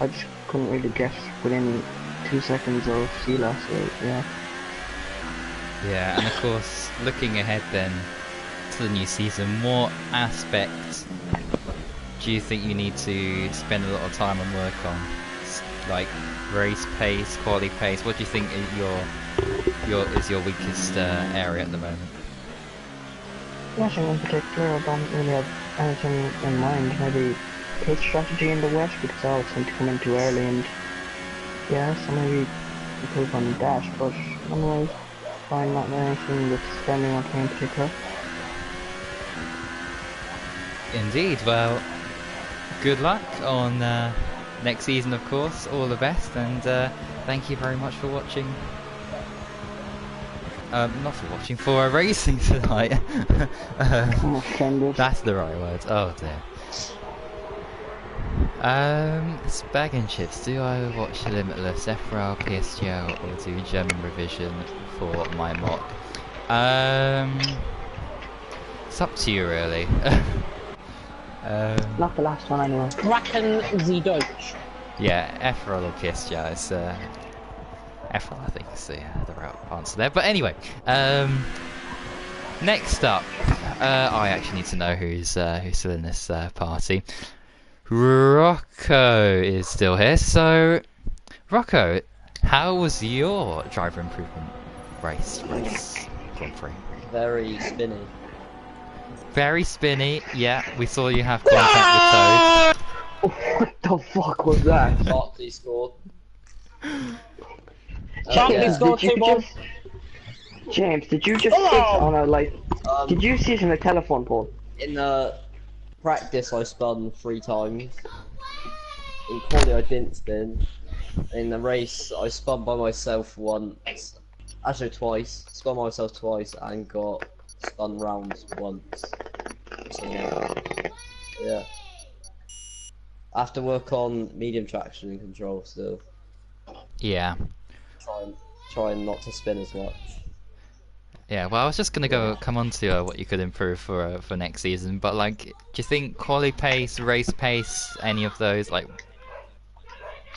I just couldn't really get within 2 seconds of Sheila, so yeah. Yeah, and of course, looking ahead then to the new season, what aspects do you think you need to spend a lot of time and work on? Like race pace, quality pace. What do you think is your weakest area at the moment? Nothing in particular. I don't really have anything in mind. Maybe pit strategy in the west because I always tend to come in too early and yeah, so maybe improve on that. But otherwise, fine. Not anything with spending on time in particular. Indeed. Well, good luck on next season, of course. All the best, and thank you very much for watching. Not for watching, for racing tonight. That's the right word. Oh dear. Spag and chips. Do I watch Limitless, FRL, PSGL, or do German revision for my mock? It's up to you, really. Not the last one anyway. Kraken the Deutsch. Yeah, FRL or PSGL. It's FRL, I think, is the right answer there. But anyway, next up, I actually need to know who's still in this party. Rocco is still here. So, Rocco, how was your driver improvement race Grand Prix? Very spinny. Very spinny. Yeah, we saw you have contact with Toad. What the fuck was that? Barkley scored. Barkley scored 2-1. James, did you just sit on a like? Did you sit on a telephone pole? In the practice, I spun 3 times. In quali, I didn't spin. In the race, I spun by myself once. Actually, twice. Spun by myself twice and got spun rounds once. So, yeah. I have to work on medium traction and control still. Yeah. Trying not to spin as much. Yeah, well, I was just gonna come on to what you could improve for next season, but like, do you think quali pace, race pace, any of those, like,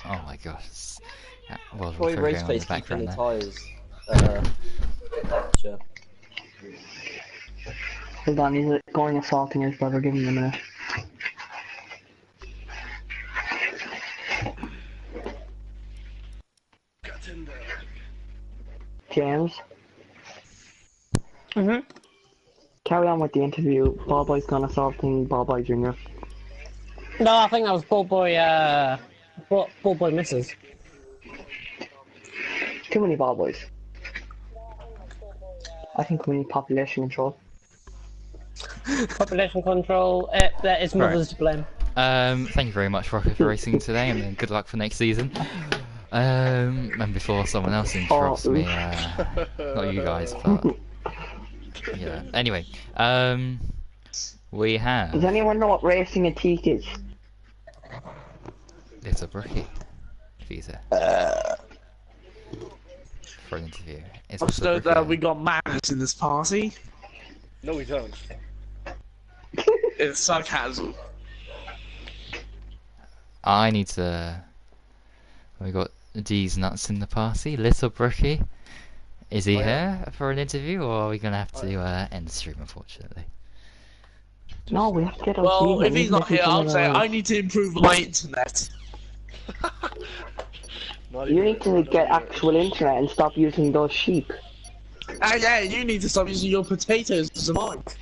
oh my gosh, well, Probably race pace, the keeping the background tyres. Sure. Hold on, he's going assaulting his brother. Give him a minute. James. Carry on with the interview. Ball Boy's gone assaulting Ball Boy Jr. No, I think that was Ball Boy misses. Too many Ball Boys. I think we need population control. Population control. That is mother's to blame. Thank you very much, Rocco, for racing today, and then good luck for next season. And before someone else interrupts me, not you guys, but yeah. Anyway, we have. Does anyone know what racing a teak is? It's a rookie visa for an interview. It's Just know that we got manners in this party. No, we don't. It's sarcasm. I need to. We got D's nuts in the party. Little Brookie, is he here for an interview, or are we gonna have to end the stream? Unfortunately. No, we have to get on. Well, if he's not here, I'll say I need to improve my internet. You need to get actual internet and stop using those sheep. Yeah, you need to stop using your potatoes as a mic.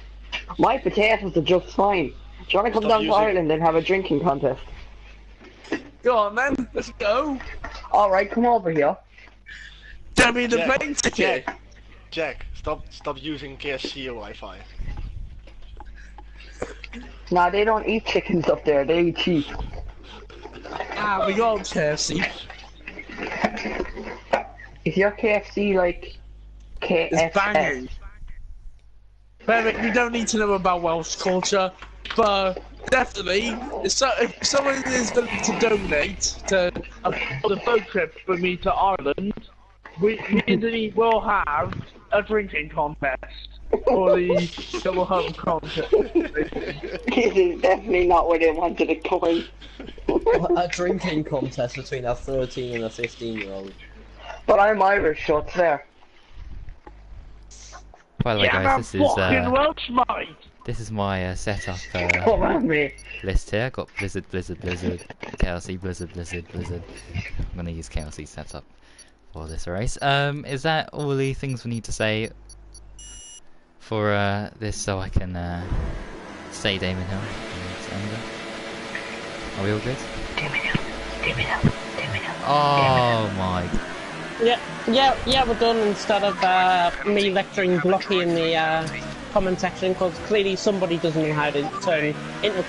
My potatoes are just fine. Do you want to come down to Ireland and have a drinking contest? Go on then, let's go. Alright, come over here. Get me the plane ticket. Jack, stop using KFC Wi-Fi. Nah, they don't eat chickens up there. They eat sheep. Ah, we got KFC. Is your KFC like It's KFS? banging. But we don't need to know about Welsh culture, but definitely, if someone is willing to donate to the boat trip for me to Ireland, we indeed will have a drinking contest for the double home contest. This is definitely not where they wanted it going. A drinking contest between a 13 and a 15-year-old. But I'm Irish, so it's there. By the way, Yeah, guys, fucking Welsh, mate. this is my setup Come on, me. list here. I've got Blizzard, KLC, Blizzard. I'm gonna use KLC setup for this race. Is that all the things we need to say for this, so I can say Damon Hill? Are we all good? Damon Hill. Oh my! Yeah, we're done instead of me lecturing Blocky in the comment section, because clearly somebody doesn't know how to turn into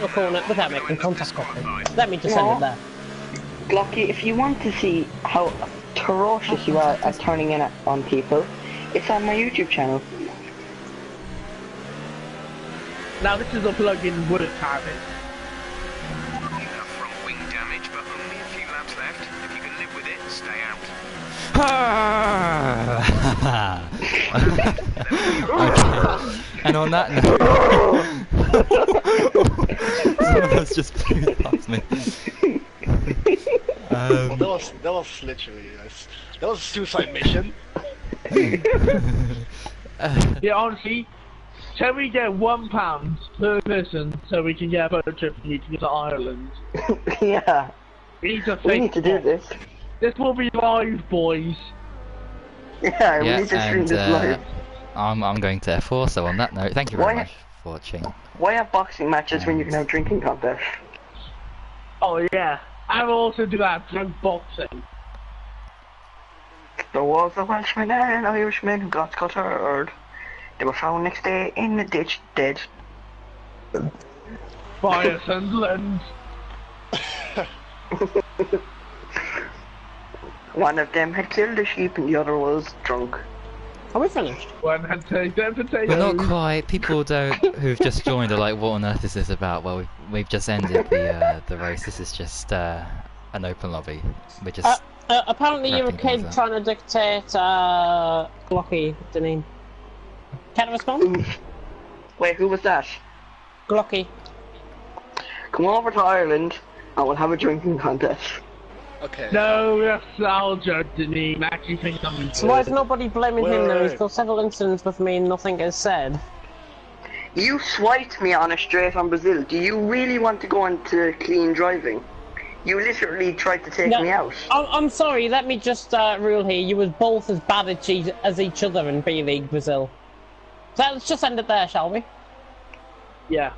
a corner without making contact properly. Let me just end it there. Glocky, if you want to see how ferocious you are at turning in on people, it's on my YouTube channel. Now this is a plug-in wood habit. You have front wing damage, but only a few laps left. If you can live with it, stay out. Okay. And on that note, someone's just blew past me. Well, that was literally that was a suicide mission. Yeah, honestly, can we get £1 per person so we can get a boat trip for you to go to Ireland? Yeah, We we need to do this. This will be live, boys. Yeah, we Yeah, need to stream and this live. I'm going to F4. So on that note, thank you very much for watching. Why have boxing matches when you can have drinking contests? Oh yeah, I will also do that drunk boxing. There was a Welshman and an Irishman who got scattered. They were found next day in the ditch, dead. Fire Sunderland. One of them had killed a sheep and the other was drunk. Are we finished? One had taken potatoes. We're not quite. People who've just joined are like, what on earth is this about? Well, we've just ended the race. This is just an open lobby. We're just Apparently you're a wrapping things kid up. trying to dictate Glocky the name. Can I respond? Wait, who was that? Glocky. Come over to Ireland and we'll have a drinking contest. Okay. No, that's nostalgia, Deneen. Actually think I'm So why is nobody blaming him then? Wait. He's got several incidents with me and nothing is said. You swiped me on a straight on Brazil. Do you really want to go into clean driving? You literally tried to take No, me out. I'm sorry, let me just rule here. You was both as bad as each other in B-League Brazil. So let's just end it there, shall we? Yeah.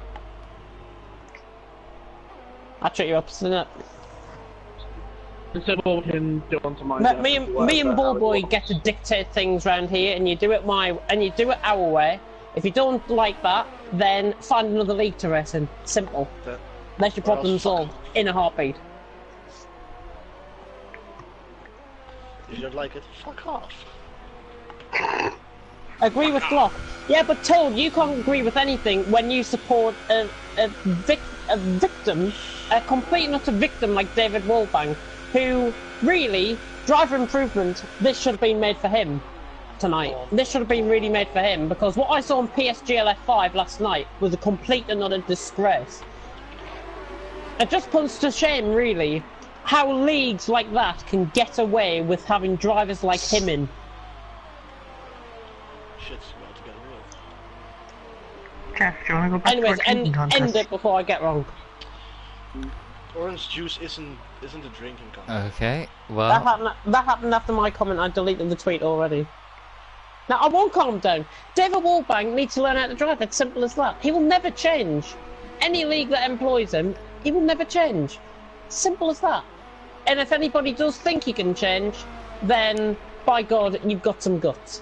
I'll treat you up, isn't it? So we can do on to my Me and Bullboy get to dictate things round here, and you do it our way. If you don't like that, then find another league to race in. Simple. That's your problem solved in a heartbeat. If you don't like it, fuck off. Agree with Glock. Yeah, but Toad, you can't agree with anything when you support a victim, a complete and utter victim like David Wolbank, who really, driver improvement, this should have been made for him tonight. This should have been really made for him, because what I saw on PSGLF5 last night was a complete and utter disgrace. It just puts to shame, really, how leagues like that can get away with having drivers like him in. Shit's about to get real. Jeff, do you want to go back Anyways, to our drinking end contest? it before I get wrong. Orange juice isn't a drinking contest. Okay. That Well, happened after my comment. I deleted the tweet already. Now, I won't calm down. David Wolbank needs to learn how to drive. It's simple as that. He will never change. Any league that employs him, he will never change. Simple as that. And if anybody does think he can change, then, by God, you've got some guts.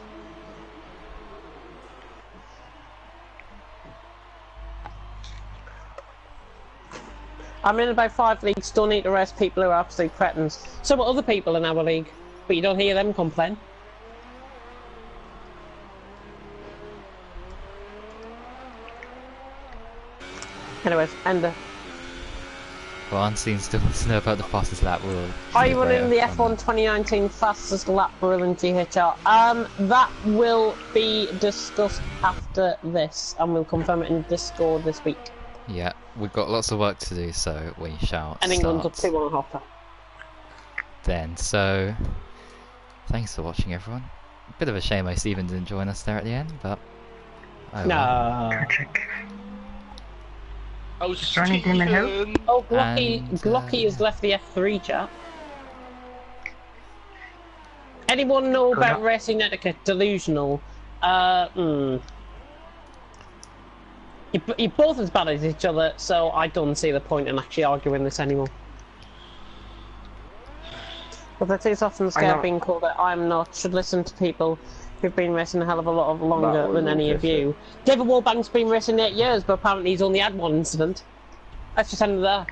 I'm in about 5 leagues, don't need to race people who are absolute cretins. Some other people in our league, but you don't hear them complain. Anyways, Ender. Well, Unseen still wants to know about the fastest lap rule. Are you running the F1 2019 fastest lap rule in GHR? That will be discussed after this, and we'll confirm it in Discord this week. Yeah, we've got lots of work to do, so we shall And England's up start 2.5. then. So, thanks for watching, everyone. Bit of a shame Stephen didn't join us there at the end, but oh, No. well. Oh, Running him in who? Oh, Glocky, And, Glocky has left the F3 chat. Anyone know about racing etiquette? Delusional. You're both as bad as each other, so I don't see the point in actually arguing this anymore. But the too soft and scared being called it, I'm not. Should listen to people who've been racing a hell of a lot longer than any of you. David Wallbank's been racing 8 years, but apparently he's only had one incident. Let's just end it there.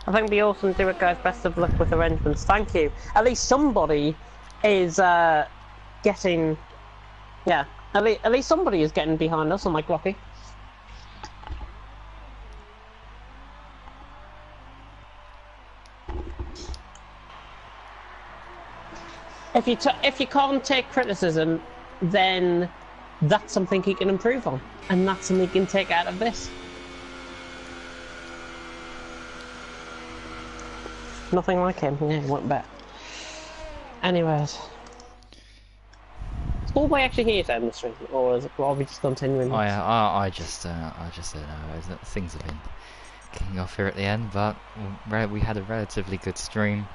I think the awesome do it, guys. Best of luck with arrangements. Thank you. At least somebody is getting. Yeah. At least somebody is getting behind us, unlike Rocky. If you can't take criticism, then that's something you can improve on, and that's something you can take out of this. Nothing like him. Yeah, he went back. Anyways. Is Ballboy actually here to end the stream, or are we just continuing? I just don't know. Things have been kicking off here at the end, but we had a relatively good stream.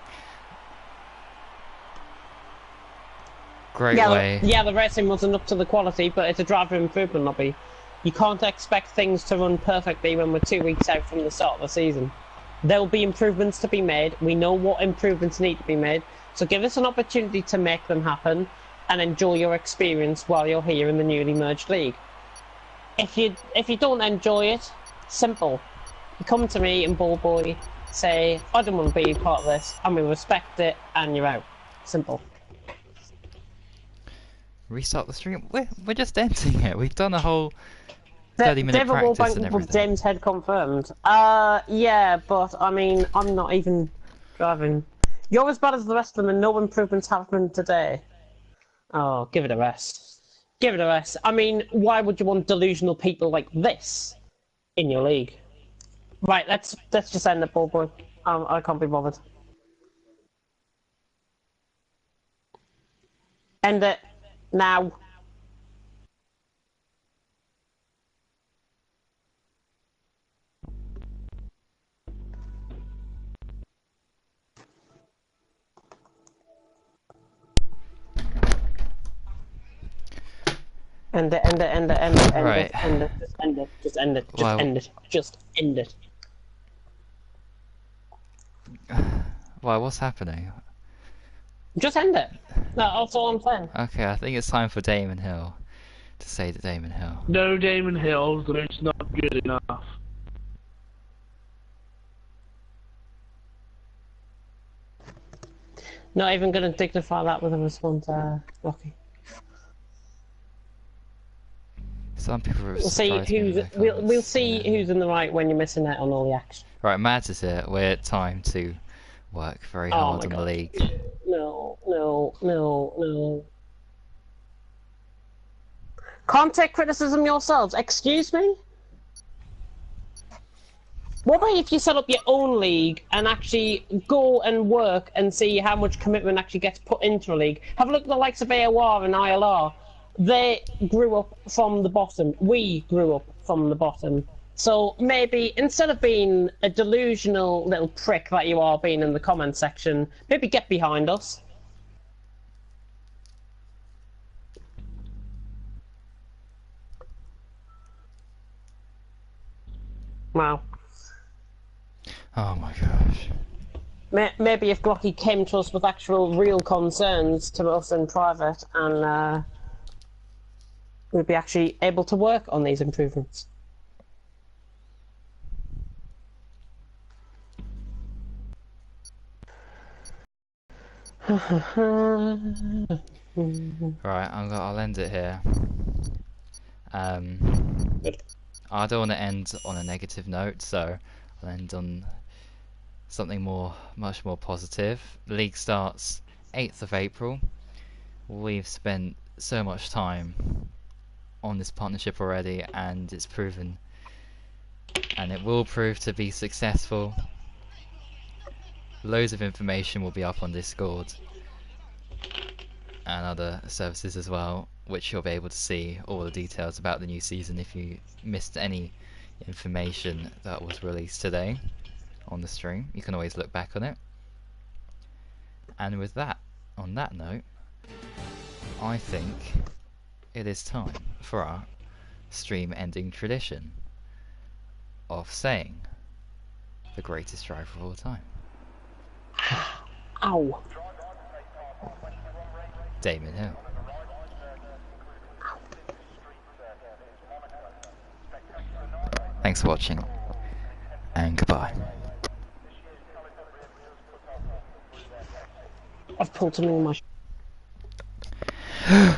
Great way. Yeah, the racing wasn't up to the quality, but it's a driver improvement lobby. You can't expect things to run perfectly when we're 2 weeks out from the start of the season. There will be improvements to be made. We know what improvements need to be made, so give us an opportunity to make them happen and enjoy your experience while you're here in the newly merged league. If you don't enjoy it, simple. You come to me and Ballboy, say, I don't want to be part of this, and we respect it, and you're out. Simple. Restart the stream. We're just ending it. We've done a whole 30-minute practice and everything. James Head confirmed. Yeah, but I mean, I'm not even driving. You're as bad as the rest of them, and no improvements happened today. Oh, give it a rest. Give it a rest. I mean, why would you want delusional people like this in your league? Right, let's just end it, Ballboy. I can't be bothered. End it. Now. End it. Right. End it. Just end it. Why, what's happening? Just end it. No, that's all I'm saying. Okay, I think it's time for Damon Hill to say to Damon Hill. No, Damon Hill, it's not good enough. Not even going to dignify that with a response, Rocky. Some people are We'll see who's in the right when you're missing out on all the action. Right, Matt is here. We're time to work very hard on the league. No. Can't take criticism yourselves. Excuse me? What about if you set up your own league and actually go and work and see how much commitment actually gets put into a league? Have a look at the likes of AOR and ILR. They grew up from the bottom. We grew up from the bottom. So maybe instead of being a delusional little prick that you are being in the comment section, maybe get behind us. Wow. Oh my gosh. maybe if Glocky came to us with actual real concerns to us in private, and we'd be actually able to work on these improvements. Right, I'll end it here. I don't want to end on a negative note, so I'll end on something much more positive. The league starts 8th of April. We've spent so much time on this partnership already, and it's proven, and it will prove to be successful. Loads of information will be up on Discord and other services as well, which you'll be able to see all the details about the new season if you missed any information that was released today on the stream. You can always look back on it. And with that, on that note, I think it is time for our stream ending tradition of saying the greatest driver of all time. Ow. Damon Hill. Thanks for watching, and goodbye. I've pulled something on my